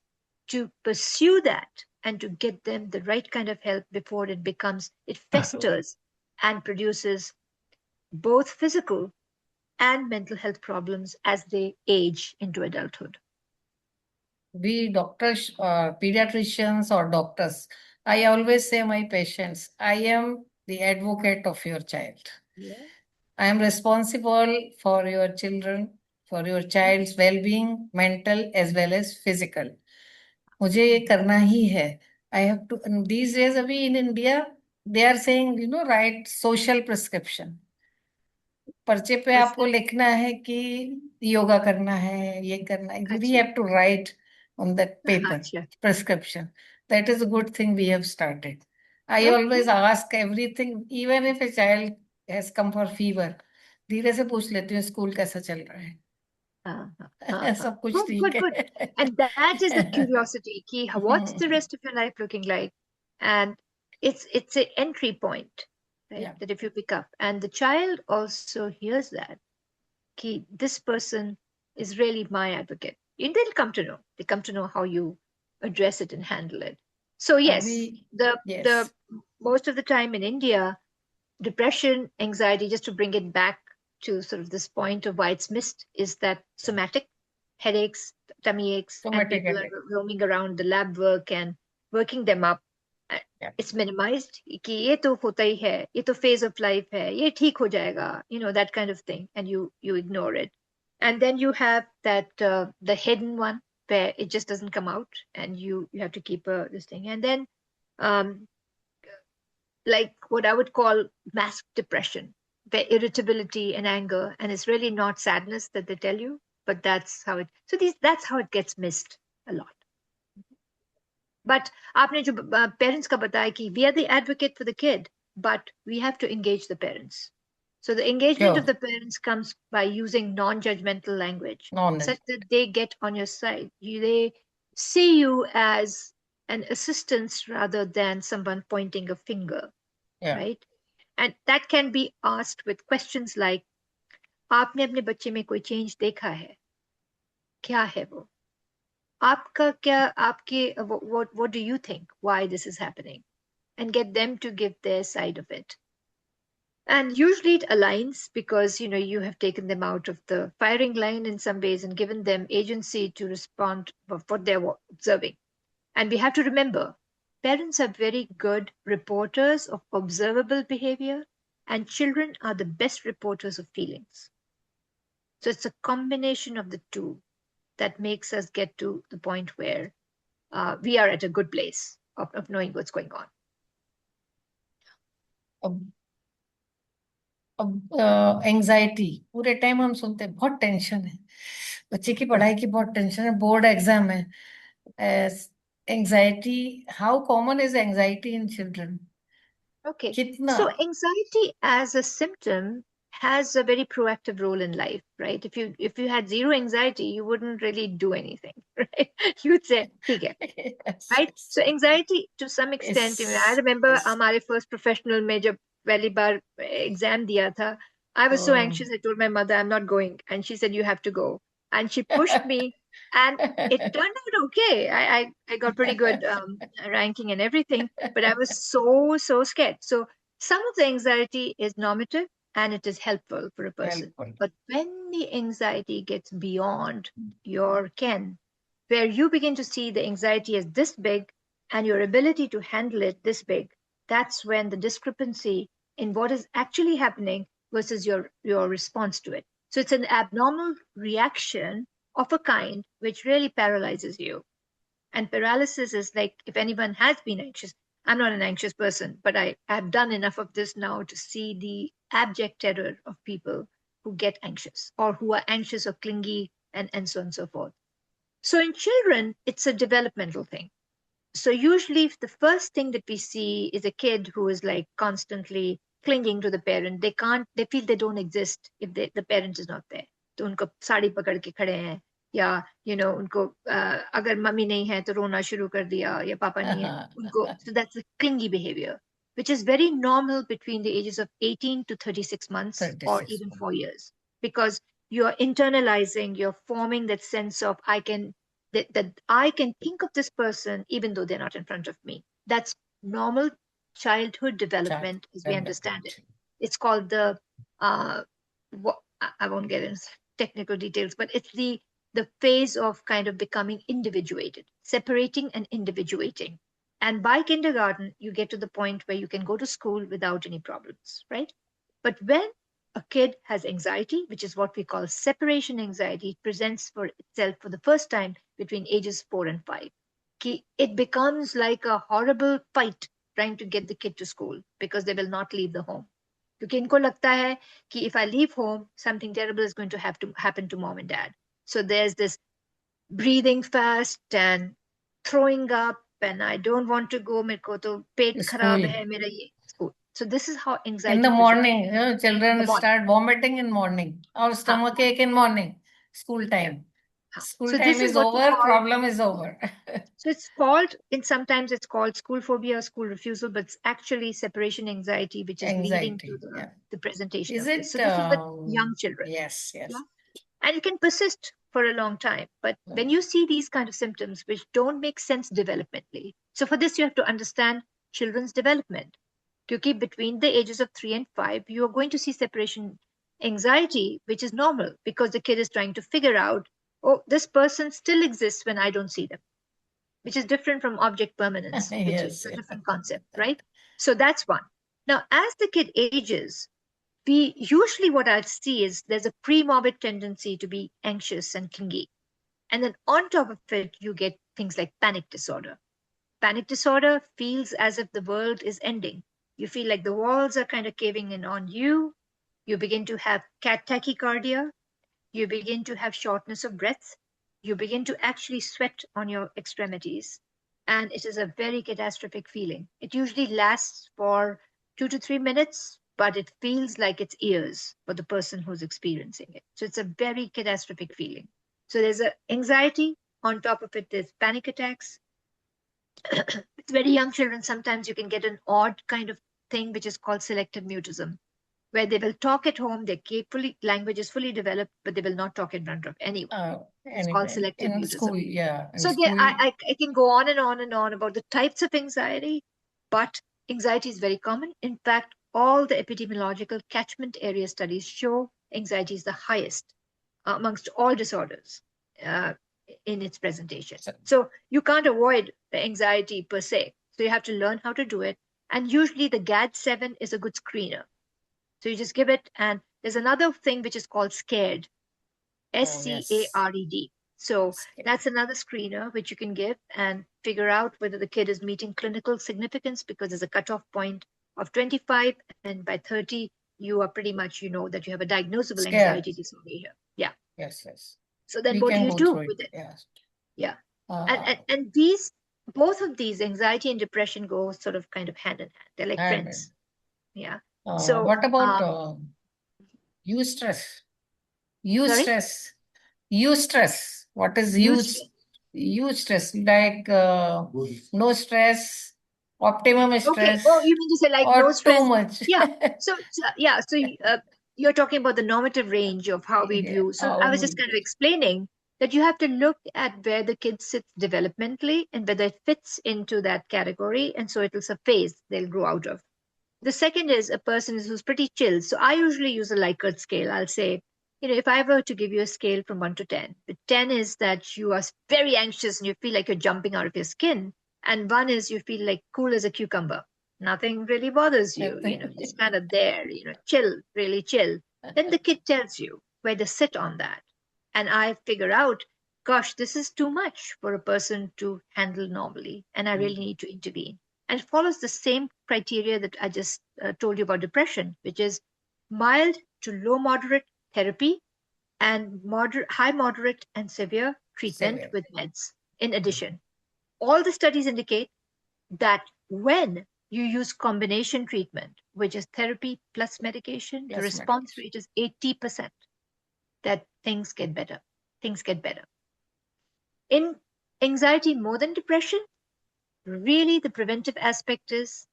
to pursue that and to get them the right kind of help before it festers and produces both physical and mental health problems as they age into adulthood. We doctors, pediatricians or doctors, I always say my patients, I am the advocate of your child. Yeah. I am responsible for your children, for your child's well-being, mental as well as physical. मुझे ये करना ही है. I have to, these days अभी in India, they are saying, write social prescription. पर्चे पे आपको लिखना है कि योगा करना है, ये करना है. We have to write on that paper prescription. That is a good thing we have started. I always ask everything, even if a child has come for fever, धीरे से पूछ लेती हूँ स्कूल कैसा चल रहा है. सब कुछ ठीक है. And that is the curiosity. Ki, what's the rest of your life looking like? And it's an entry point, right? Yeah. That if you pick up, and the child also hears that, ki, this person is really my advocate. And they'll come to know. They come to know how you address it and handle it. So yes, the most of the time in India, depression, anxiety, just to bring it back to sort of this point of why it's missed, is that somatic headaches, tummy aches, and people are roaming around the lab work and working them up. It's minimized. कि ये तो होता ही है, ये तो phase of life है, ये ठीक हो जाएगा, that kind of thing, and you ignore it. And then you have that the hidden one where it just doesn't come out, and you have to keep this thing. And then like what I would call masked depression, where irritability and anger, and it's really not sadness that they tell you, but that's how it gets missed a lot. But आपने जो parents का बताया कि we are the advocate for the kid, but we have to engage the parents. So the engagement of the parents comes by using non-judgmental language, such that they get on your side. They see you as an assistance rather than someone pointing a finger, right? And that can be asked with questions like, आपने अपने बच्चे में कोई change देखा है? क्या है वो? आपका क्या, आपके, what do you think why this is happening? And get them to give their side of it. And usually it aligns because, you have taken them out of the firing line in some ways and given them agency to respond for what they're observing. And we have to remember, parents are very good reporters of observable behavior, and children are the best reporters of feelings. So it's a combination of the two that makes us get to the point where we are at a good place of knowing what's going on. Anxiety पूरे time हम सुनते हैं, बहुत tension है, बच्चे की पढ़ाई की बहुत टेंशन है, बोर्ड एग्जाम है. Anxiety, how common is anxiety in children? Okay, कितना? So anxiety as a symptom has a very proactive role in life, right? If you had zero anxiety, you wouldn't really do anything, right? You'd say, ठीक है, right? So anxiety, to some extent, I remember हमारे first professional में जब पहली बार exam दिया था, I was so anxious. I told my mother, I'm not going, and she said, you have to go, and she pushed me, and it turned out okay. I got pretty good ranking and everything, but I was so scared. So some of the anxiety is normative and it is helpful for a person. But when the anxiety gets beyond your ken, where you begin to see the anxiety as this big and your ability to handle it this big, that's when the discrepancy in what is actually happening versus your response to it. So it's an abnormal reaction of a kind which really paralyzes you. And paralysis is like, if anyone has been anxious, I'm not an anxious person, but I have done enough of this now to see the abject terror of people who get anxious or who are anxious or clingy and so on and so forth. So in children, it's a developmental thing. So usually the first thing that we see is a kid who is like constantly clinging to the parent. They feel they don't exist if the parent is not there. तो उनको साड़ी पकड़ के खड़े हैं, या उनको अगर mummy नहीं है तो रोना शुरू कर दिया, या पापा नहीं है उनको. So that's a clingy behavior, which is very normal between the ages of 18 to 36 months or even 4 years, because you're internalizing, you're forming that sense of that I can think of this person even though they're not in front of me. That's normal childhood development as we understand it. It's called the I won't get into technical details, but it's the phase of kind of becoming individuated, separating and individuating. And by kindergarten, you get to the point where you can go to school without any problems, right? But when a kid has anxiety, which is what we call separation anxiety, it presents for itself for the first time between ages 4 and 5. It becomes like a horrible fight, trying to get the kid to school because they will not leave the home. क्योंकि इनको लगता है कि if I leave home, something terrible is going to have to happen to mom and dad. So there's this breathing fast and throwing up, and I don't want to go. मेरे को तो पेट खराब है मेरा ये school. So this is how anxiety. In the morning, children start vomiting in morning or stomach ache in morning. School time. School time is over, problem is over. So it's called, sometimes it's called school phobia or school refusal, but it's actually separation anxiety, which is leading to the presentation of this. So this is with young children. Yes. Yeah? And it can persist for a long time. But when you see these kind of symptoms, which don't make sense developmentally, so for this, you have to understand children's development. Because between the ages of 3 and 5, you are going to see separation anxiety, which is normal because the kid is trying to figure out, oh, this person still exists when I don't see them, which is different from object permanence, which is a different concept, right? So that's one. Now, as the kid ages, we usually, what I see is there's a pre-morbid tendency to be anxious and clingy. And then on top of it, you get things like panic disorder. Panic disorder feels as if the world is ending. You feel like the walls are kind of caving in on you. You begin to have tachycardia. You begin to have shortness of breath. You begin to actually sweat on your extremities. And it is a very catastrophic feeling. It usually lasts for 2 to 3 minutes, but it feels like it's years for the person who's experiencing it. So it's a very catastrophic feeling. So there's an anxiety. On top of it, there's panic attacks. With very young children, sometimes you can get an odd kind of thing, which is called selective mutism, where they will talk at home, their language is fully developed, but they will not talk in front of anyone. It's called selective mutism. School, yeah. So I can go on and on and on about the types of anxiety, but anxiety is very common. In fact, all the epidemiological catchment area studies show anxiety is the highest amongst all disorders in its presentation. So you can't avoid the anxiety per se. So you have to learn how to do it. And usually the GAD-7 is a good screener. So you just give it, and there's another thing which is called SCARED, SCARED. So that's another screener which you can give and figure out whether the kid is meeting clinical significance, because there's a cutoff point of 25, and by 30, you are pretty much, you know that you have a diagnosable anxiety disorder here. Yeah. Yes. So then what do you do with it? Yeah. And both of these, anxiety and depression, go sort of kind of hand in hand. They're like friends. Yeah. So what about eustress? Eustress. What is eustress? Like no stress, optimum stress. Okay. Oh, you mean to say like no stress? Too much. Yeah. So you're talking about the normative range of how we view. So I was just kind of explaining that you have to look at where the kid sits developmentally and whether it fits into that category. And so it's a phase they'll grow out of. The second is a person who's pretty chill. So I usually use a Likert scale. I'll say, if I were to give you a scale from 1 to 10, the 10 is that you are very anxious and you feel like you're jumping out of your skin. And 1 is you feel like cool as a cucumber. Nothing really bothers you, just kind of there, chill, really chill. Then the kid tells you where to sit on that. And I figure out, gosh, this is too much for a person to handle normally. And I really need to intervene. And it follows the same criteria that I just told you about depression, which is mild to low moderate therapy and high moderate and severe treatment with meds. In addition, all the studies indicate that when you use combination treatment, which is therapy plus medication, the response rate is 80%, that things get better. In anxiety more than depression, really the preventive aspect is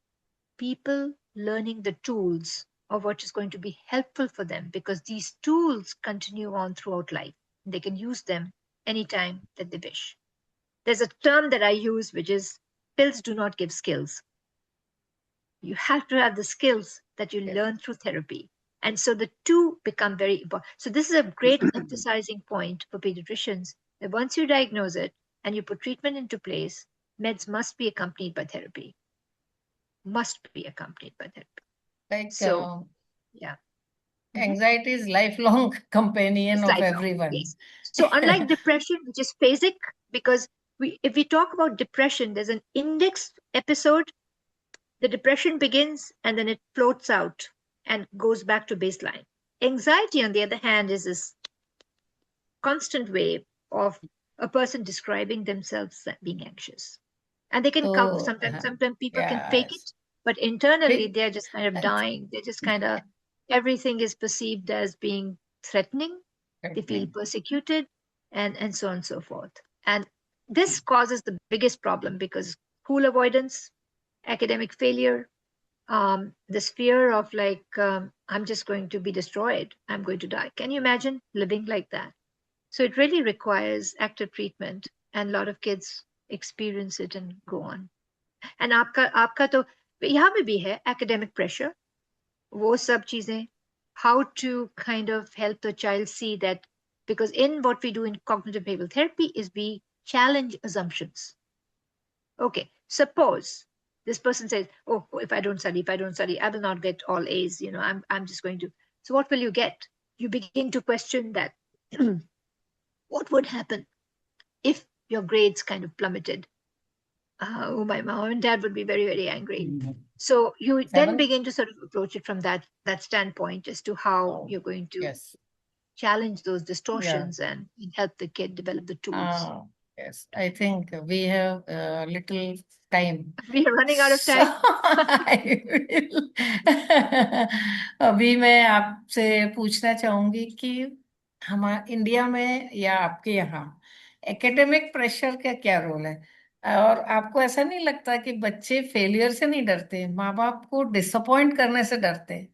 people learning the tools of what is going to be helpful for them, because these tools continue on throughout life. They can use them anytime that they wish. There's a term that I use, which is pills do not give skills. You have to have the skills that you learn through therapy. And so the two become very important. So this is a great emphasizing point for pediatricians, that once you diagnose it and you put treatment into place, meds must be accompanied by therapy. Anxiety is lifelong companion of everyone. Yes. So unlike depression, which is phasic, because if we talk about depression, there's an index episode The depression begins and then it floats out and goes back to baseline. Anxiety, on the other hand, is this constant wave of a person describing themselves as being anxious. And they can cover, So, sometimes people can fake yes, it, but internally big, they're just kind of dying. They're just kind of, everything is perceived as being threatening. They feel threatening. persecuted, and so on and so forth. And this causes the biggest problem because school avoidance, academic failure, this fear of like, I'm just going to be destroyed, I'm going to die. Can you imagine living like that? So it really requires active treatment, and a lot of kids experience it and go on. And आपका तो यहाँ पे भी है academic pressure, वो सब चीजें, how to kind of help the child see that, because in what we do in cognitive behavioral therapy is we challenge assumptions. Okay, suppose this person says, oh, if I don't study, I will not get all A's, I'm just going to. So what will you get? You begin to question that. What would happen if your grades kind of plummeted? Oh, my mom and dad would be very, very angry. So you then 7. begin to sort of approach it from that standpoint as to how you're going to Yes. challenge those Yeah. distortions and help the kid develop the tools. Yes, I think we have little time. We are running out of So time. I will अभी मैं आपसे पूछना चाहूंगी कि हमारे India में या आपके यहाँ एकेडमिक प्रेशर का क्या रोल है, और आपको ऐसा नहीं लगता कि बच्चे फेलियर से नहीं डरते, माँ बाप को डिसअपॉइंट करने से डरते,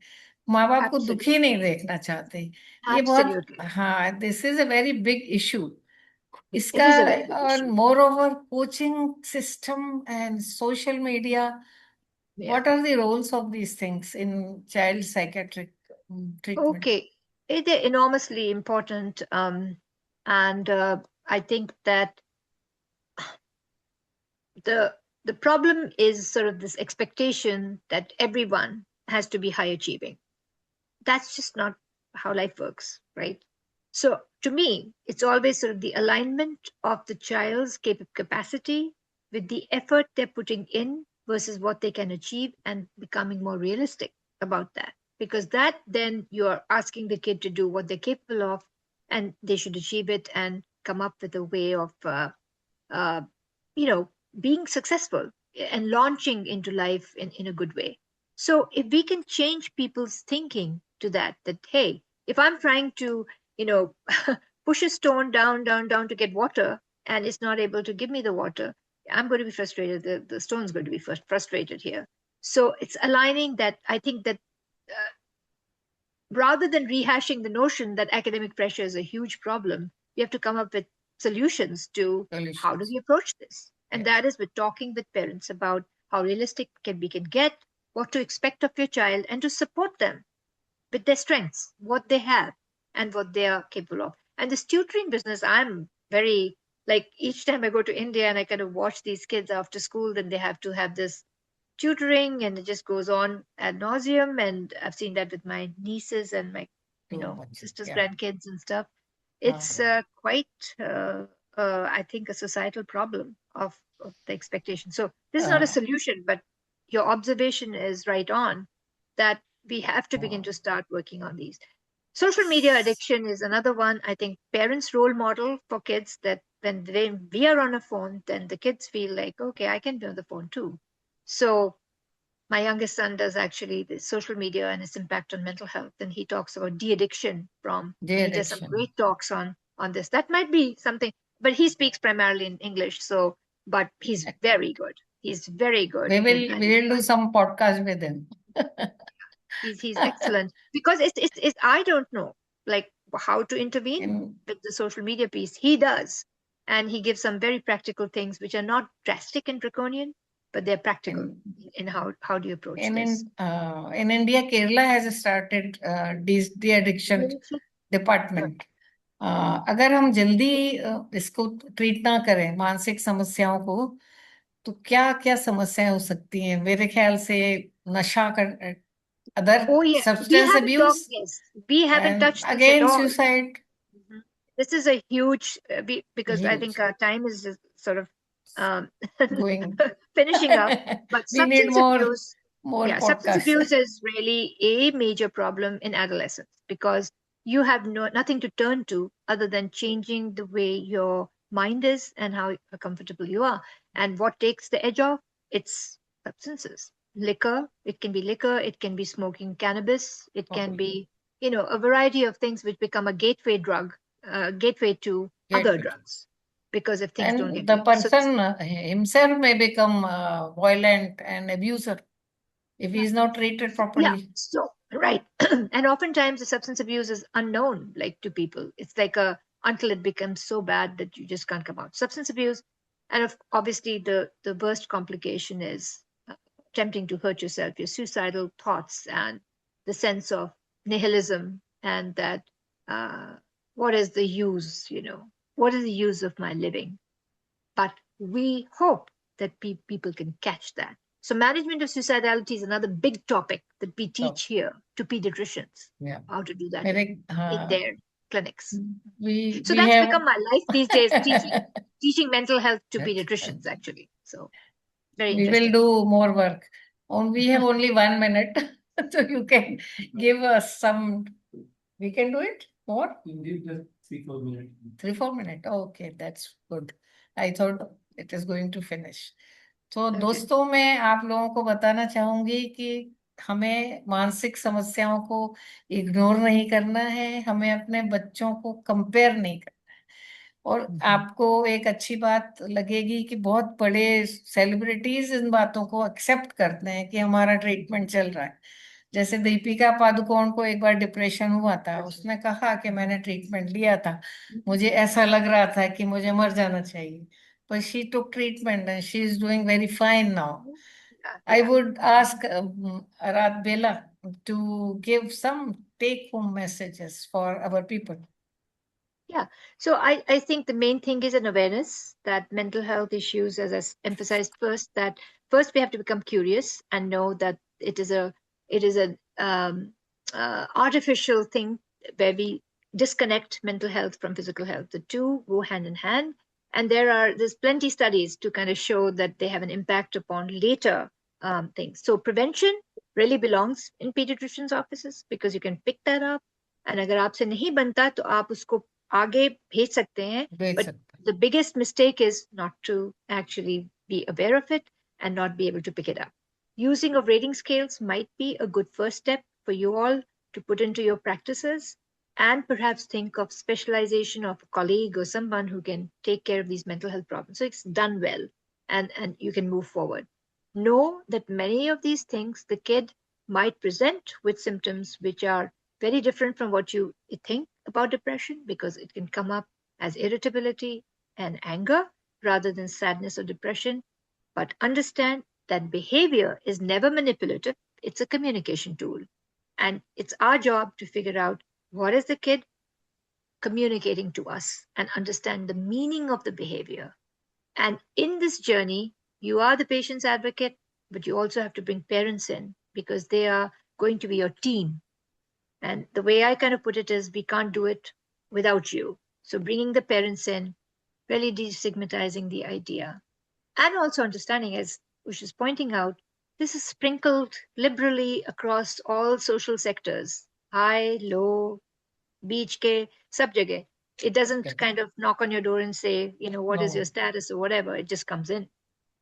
माँ बाप को Absolutely. दुखी नहीं देखना चाहते? ये बहुत, Absolutely. हाँ, this is a very big issue It इसका। is a very big और issue. More over coaching system and social media, Yeah. what are the roles of these things in child psychiatric treatment? Okay. They're enormously important. And I think that the problem is sort of this expectation that everyone has to be high achieving. That's just not how life works, right? So to me, it's always sort of the alignment of the child's capacity with the effort they're putting in versus what they can achieve, and becoming more realistic about that. Because that then you're asking the kid to do what they're capable of, and they should achieve it and come up with a way of, uh, being successful and launching into life in a good way. So if we can change people's thinking to that, hey, if I'm trying to, push a stone down to get water and it's not able to give me the water, I'm going to be frustrated. The stone's going to be frustrated here. So it's aligning that. I think that rather than rehashing the notion that academic pressure is a huge problem, we have to come up with solutions to how do we approach this. And Yes. that is with talking with parents about how realistic we can get, what to expect of your child, and to support them with their strengths, what they have, and what they are capable of. And this tutoring business, I'm very, like, each time I go to India and I kind of watch these kids after school, then they have to have this tutoring, and it just goes on ad nauseum. And I've seen that with my nieces and my, Too much. sisters' Yeah. grandkids and stuff. It's quite, I think, a societal problem of the expectation. So this is not a solution, but your observation is right on, that we have to begin to start working on these. Social media addiction is another one. I think parents' role model for kids, that when we are on a phone, then the kids feel like, okay, I can be on the phone too. So my youngest son does actually the social media and its impact on mental health, and he talks about de-addiction and he does some De-addiction. great talks on this. That might be something, but he speaks primarily in English, so but he's very good. He's very good. We will do some podcast with him. He's excellent, because it's I don't know, like, how to intervene with the social media piece. He does, and he gives some very practical things which are not drastic and draconian, but they're practical in how do you approach this. In India, Kerala has started de-addiction department. अगर हम जल्दी इसको treat ना करें, मानसिक समस्याओं को, तो क्या क्या समस्याएं हो सकती हैं? मेरे ख्याल से नशा कर, other substance abuse, we haven't and touched this again at all. suicide. This is a huge, because I Huge. think our time is just sort of going. finishing up. But We need substance abuse, more substance podcasts. abuse is really a major problem in adolescence because you have nothing to turn to other than changing the way your mind is and how comfortable you are. And what takes the edge off? It's substances. Liquor, it can be liquor, it can be smoking cannabis, it can be, a variety of things which become a gateway drug, gateway to other drugs. Because if things don't And get the person himself may become violent and abuser if he is not treated properly. Yeah, so right. And oftentimes the substance abuse is unknown, like to people. It's like until it becomes so bad that you just can't come out. Substance abuse, and obviously the worst complication is attempting to hurt yourself, your suicidal thoughts, and the sense of nihilism, and that what is the use? What is the use of my living? But we hope that people can catch that. So management of suicidality is another big topic that we teach here to pediatricians, how to do that in their clinics. So that's become my life these days, teaching mental health to pediatricians, actually. So very interesting. We will do more work. We have only 1 minute, so you can give us some. We can do it more? Indeed, just 3-4 minutes. 3-4 minutes. Okay, that's good. I thought it is going to finish. तो दोस्तों मैं आप लोगों को बताना चाहूंगी कि हमें मानसिक समस्याओं को इग्नोर नहीं करना है, हमें अपने बच्चों को कंपेयर नहीं करना है। और आपको एक अच्छी बात लगेगी कि बहुत बड़े सेलिब्रिटीज इन बातों को एक्सेप्ट करते हैं कि हमारा ट्रीटमेंट चल रहा है। जैसे दीपिका पादुकोण को एक बार डिप्रेशन हुआ था, उसने कहा कि मैंने ट्रीटमेंट लिया था, मुझे ऐसा लग रहा था कि मुझे मर जाना चाहिए, but she took treatment and she is doing very fine now. I would ask Bela to give some take-home messages for our people. Yeah, so I think the main thing is an awareness that mental health issues, as I emphasized first, that first we have to become curious and know that it is an artificial thing where we disconnect mental health from physical health. The two go hand in hand, and there's plenty studies to kind of show that they have an impact upon later things. So prevention really belongs in pediatricians' offices because you can pick that up. And अगर आपसे नहीं बनता तो आप उसको आगे भेज सकते हैं. But the biggest mistake is not to actually be aware of it and not be able to pick it up. Using of rating scales might be a good first step for you all to put into your practices, and perhaps think of specialization of a colleague or someone who can take care of these mental health problems. So it's done well, and you can move forward. Know that many of these things the kid might present with symptoms which are very different from what you think about depression, because it can come up as irritability and anger rather than sadness or depression. But understand that behavior is never manipulative, it's a communication tool. And it's our job to figure out what is the kid communicating to us and understand the meaning of the behavior. And in this journey, you are the patient's advocate, but you also have to bring parents in because they are going to be your team. And the way I kind of put it is we can't do it without you. So bringing the parents in, really destigmatizing the idea, and also understanding, as Usha is pointing out, this is sprinkled liberally across all social sectors, high, low, beach ke, sab jagah. It doesn't kind of knock on your door and say, what is your status or whatever. It just comes in.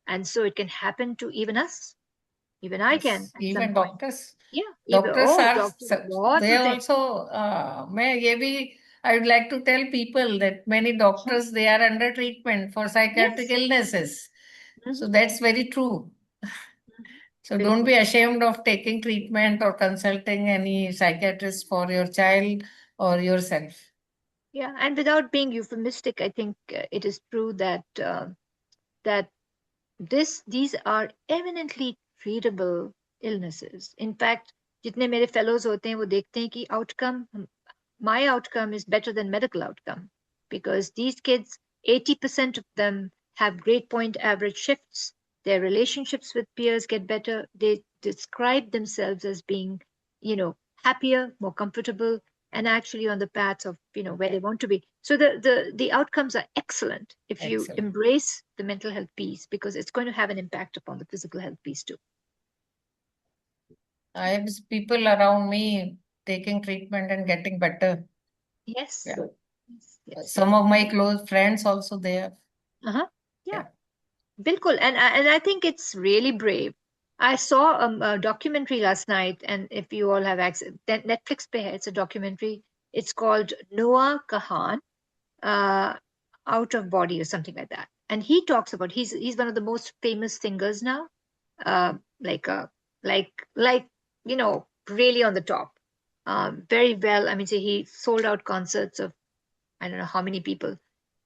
And so it can happen to even us. Even I can. Even doctors. Yeah. Doctors are, doctors, they also, I would like to tell people that many doctors, they are under treatment for psychiatric illnesses. So that's very true. So don't be ashamed of taking treatment or consulting any psychiatrist for your child or yourself. Yeah, and without being euphemistic, I think it is true that that these are eminently treatable illnesses. In fact, जितने मेरे fellows होते हैं वो देखते हैं कि my outcome is better than medical outcome, because these kids, 80% of them have grade point average shifts. Their relationships with peers get better. They describe themselves as being, happier, more comfortable, and actually on the path of, where they want to be. So the outcomes are excellent if you Excellent. embrace the mental health piece, because it's going to have an impact upon the physical health piece too. I have people around me taking treatment and getting better. Yes. Yeah. Yes. Some of my close friends also there. Yeah. Bilkul. And I think it's really brave. I saw a documentary last night, and if you all have access, Netflix pe hai, it's a documentary. It's called Noah Kahan, Out of Body or something like that. And he talks about, he's one of the most famous singers now, like really on the top, very well. I mean, say he sold out concerts of I don't know how many people.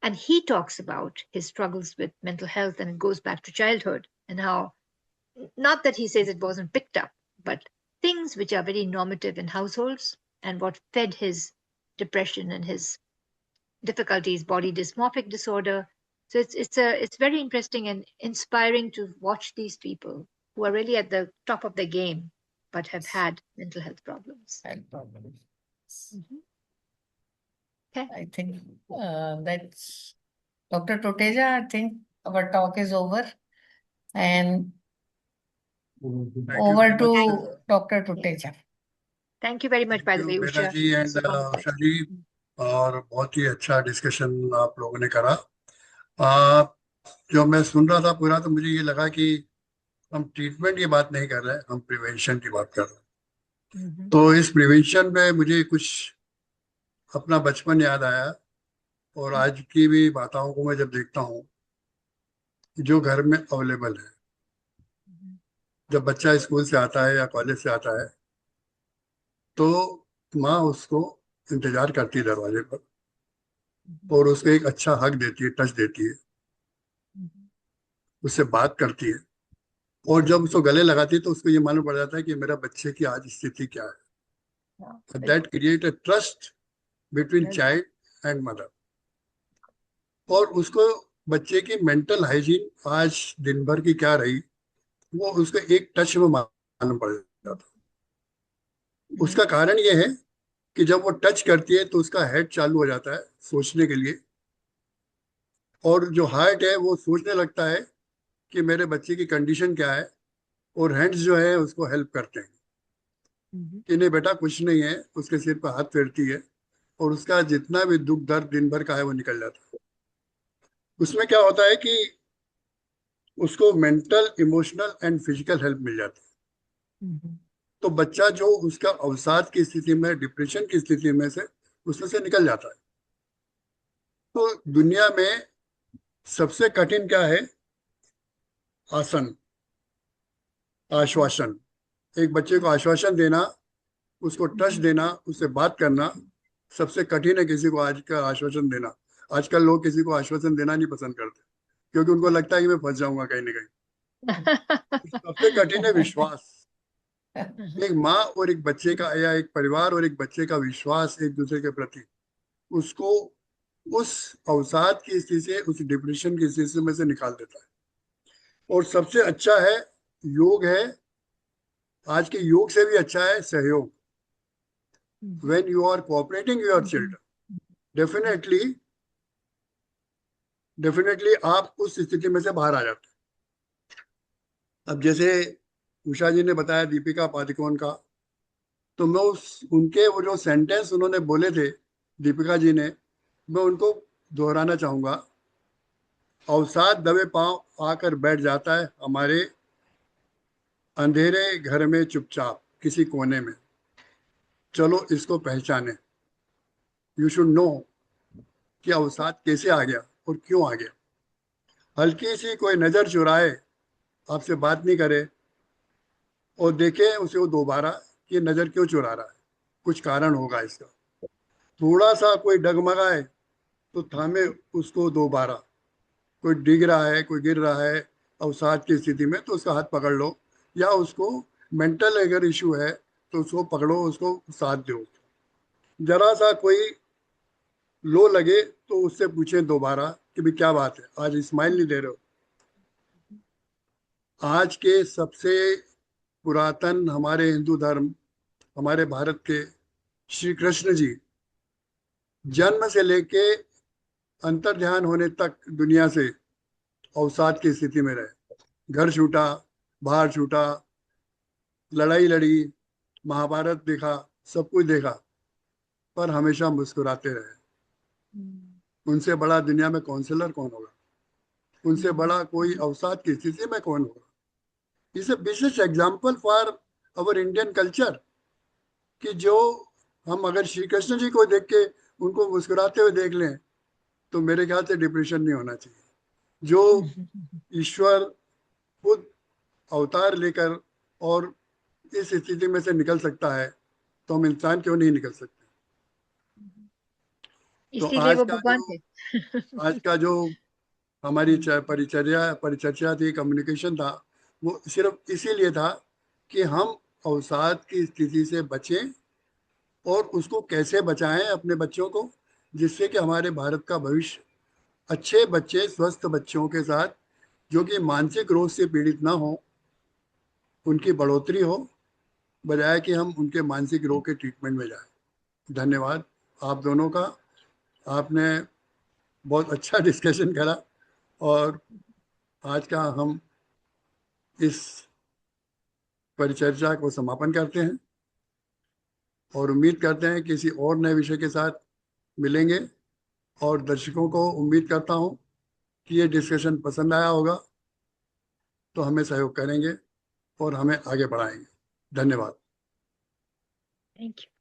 And he talks about his struggles with mental health, and it goes back to childhood, and how, not that he says it wasn't picked up, but things which are very normative in households and what fed his depression and his difficulties, body dysmorphic disorder. So it's very interesting and inspiring to watch these people who are really at the top of their game but have had mental health problems. Health problems. Mhm. Okay. I think that's Dr. Tuteja. I think our talk is over, and Thank you over very to much. Dr. Tuteja. Thank you very much, by the way, Bela Usha. Ji and Usha ji, और बहुत ही अच्छा discussion आप लोगों ने करा। जो मैं सुन रहा था पूरा, तो मुझे ये लगा कि हम ट्रीटमेंट की बात नहीं कर रहे, हम प्रिवेंशन की बात कर रहे हैं। तो इस प्रिवेंशन में मुझे कुछ अपना बचपन याद आया, और आज की भी बातों को मैं जब देखता हूँ जो घर में अवेलेबल है, जब बच्चा स्कूल से आता है या कॉलेज से आता है, तो माँ उसको इंतजार करती है दरवाजे पर, और उसको एक अच्छा हक देती है, टच देती है, उससे बात करती है, और जब उसको गले लगाती है तो उसको ये मालूम पड़ जाता है कि मेरा बच्चे की आज स्थिति क्या है। That create a trust between child and mother, और उसको बच्चे की मेंटल हाइजीन आज दिन भर की क्या रही, वो उसको एक टच में मालूम पड़ जाता है। उसका कारण ये है कि जब वो टच करती है तो उसका हेड चालू हो जाता है सोचने के लिए, और जो हार्ट है वो सोचने लगता है कि मेरे बच्चे की कंडीशन क्या है, और हैंड्स जो है उसको हेल्प करते हैं कि नहीं बेटा कुछ नहीं है, उसके सिर पर हाथ फेरती है, और उसका जितना भी दुख दर्द दिन भर का है वो निकल जाता है। उसमें क्या होता है कि उसको mental, emotional and physical help मिल जाती है। तो बच्चा जो उसका अवसाद की स्थिति में, डिप्रेशन की स्थिति में से, उसमें से निकल जाता है। तो दुनिया में सबसे कठिन क्या है? आसन, आश्वासन। एक बच्चे को आश्वासन देना, उसको टच देना, उससे बात करना सबसे कठिन है किसी को आज का आश्वासन देना। आजकल लोग किसी को आश्वासन देना नहीं पसंद करते, क्योंकि उनको लगता है कि मैं फंस जाऊंगा कहीं ना कहीं। सबसे कठिन है विश्वास। एक माँ और एक बच्चे का, या एक परिवार और एक बच्चे का विश्वास एक दूसरे के प्रति, उसको उस अवसाद की स्थिति से, उस डिप्रेशन की स्थिति में से निकाल देता है। और सबसे अच्छा है योग है, आज के योग से भी अच्छा है सहयोग। when you are cooperating with your children, definitely आप उस स्थिति में से बाहर आ जाते हैं। अब जैसे उषा जी ने बताया दीपिका पादुकोण का, तो मैं उनके वो जो सेंटेंस उन्होंने बोले थे दीपिका जी ने, मैं उनको दोहराना चाहूंगा। अवसाद दबे पांव आकर बैठ जाता है हमारे अंधेरे घर में चुपचाप किसी कोने में, चलो इसको पहचाने। यू शुड नो कि अवसाद कैसे आ गया और क्यों आ गया। हल्की सी कोई नजर चुराए, आपसे बात नहीं करे, और देखे उसे वो दोबारा कि नजर क्यों चुरा रहा है, कुछ कारण होगा इसका। थोड़ा सा कोई डगमगाए तो थामे उसको दोबारा। कोई डिग रहा है, कोई गिर रहा है अवसाद की स्थिति में, तो उसका हाथ पकड़ लो, या उसको मेंटल अगर इशू है तो उसको पकड़ो, उसको साथ दो। जरा सा कोई लो लगे तो उससे पूछें दोबारा कि भाई क्या बात है, आज स्माइल नहीं दे रहे हो। आज के सबसे पुरातन हमारे हिंदू धर्म, हमारे भारत के श्री कृष्ण जी जन्म से लेके अंतर्ध्यान होने तक दुनिया से अवसाद की स्थिति में रहे। घर छूटा, बाहर छूटा, लड़ाई लड़ी, महाभारत देखा, सब कुछ देखा, पर हमेशा मुस्कुराते रहे। उनसे बड़ा दुनिया में काउंसलर कौन होगा? उनसे बड़ा कोई अवसाद की स्थिति में कौन होगा? इज ए विशेष example for our Indian culture कि जो हम अगर श्री कृष्ण जी को देख के उनको मुस्कुराते हुए देख लें तो मेरे ख्याल से डिप्रेशन नहीं होना चाहिए। जो ईश्वर खुद अवतार लेकर और इस स्थिति में से निकल सकता है तो हम इंसान क्यों नहीं निकल सकते? तो इसीलिए वो भगवान थे। आज का जो हमारी परिचर्या थी, कम्युनिकेशन था, वो सिर्फ इसीलिए था कि हम अवसाद की स्थिति से बचें और उसको कैसे बचाएं अपने बच्चों को, जिससे कि हमारे भारत का भविष्य अच्छे बच्चे, स्वस्थ बच्चों के साथ, जो कि मानसिक रोग से पीड़ित ना हो, उनकी बढ़ोतरी हो, बजाय कि हम उनके मानसिक रोग के ट्रीटमेंट में जाएं। धन्यवाद आप दोनों का। आपने बहुत अच्छा डिस्कशन करा और आज का हम इस परिचर्चा को समापन करते हैं और उम्मीद करते हैं किसी और नए विषय के साथ मिलेंगे। और दर्शकों को उम्मीद करता हूं कि ये डिस्कशन पसंद आया होगा, तो हमें सहयोग करेंगे और हमें आगे बढ़ाएंगे। धन्यवाद। Thank you.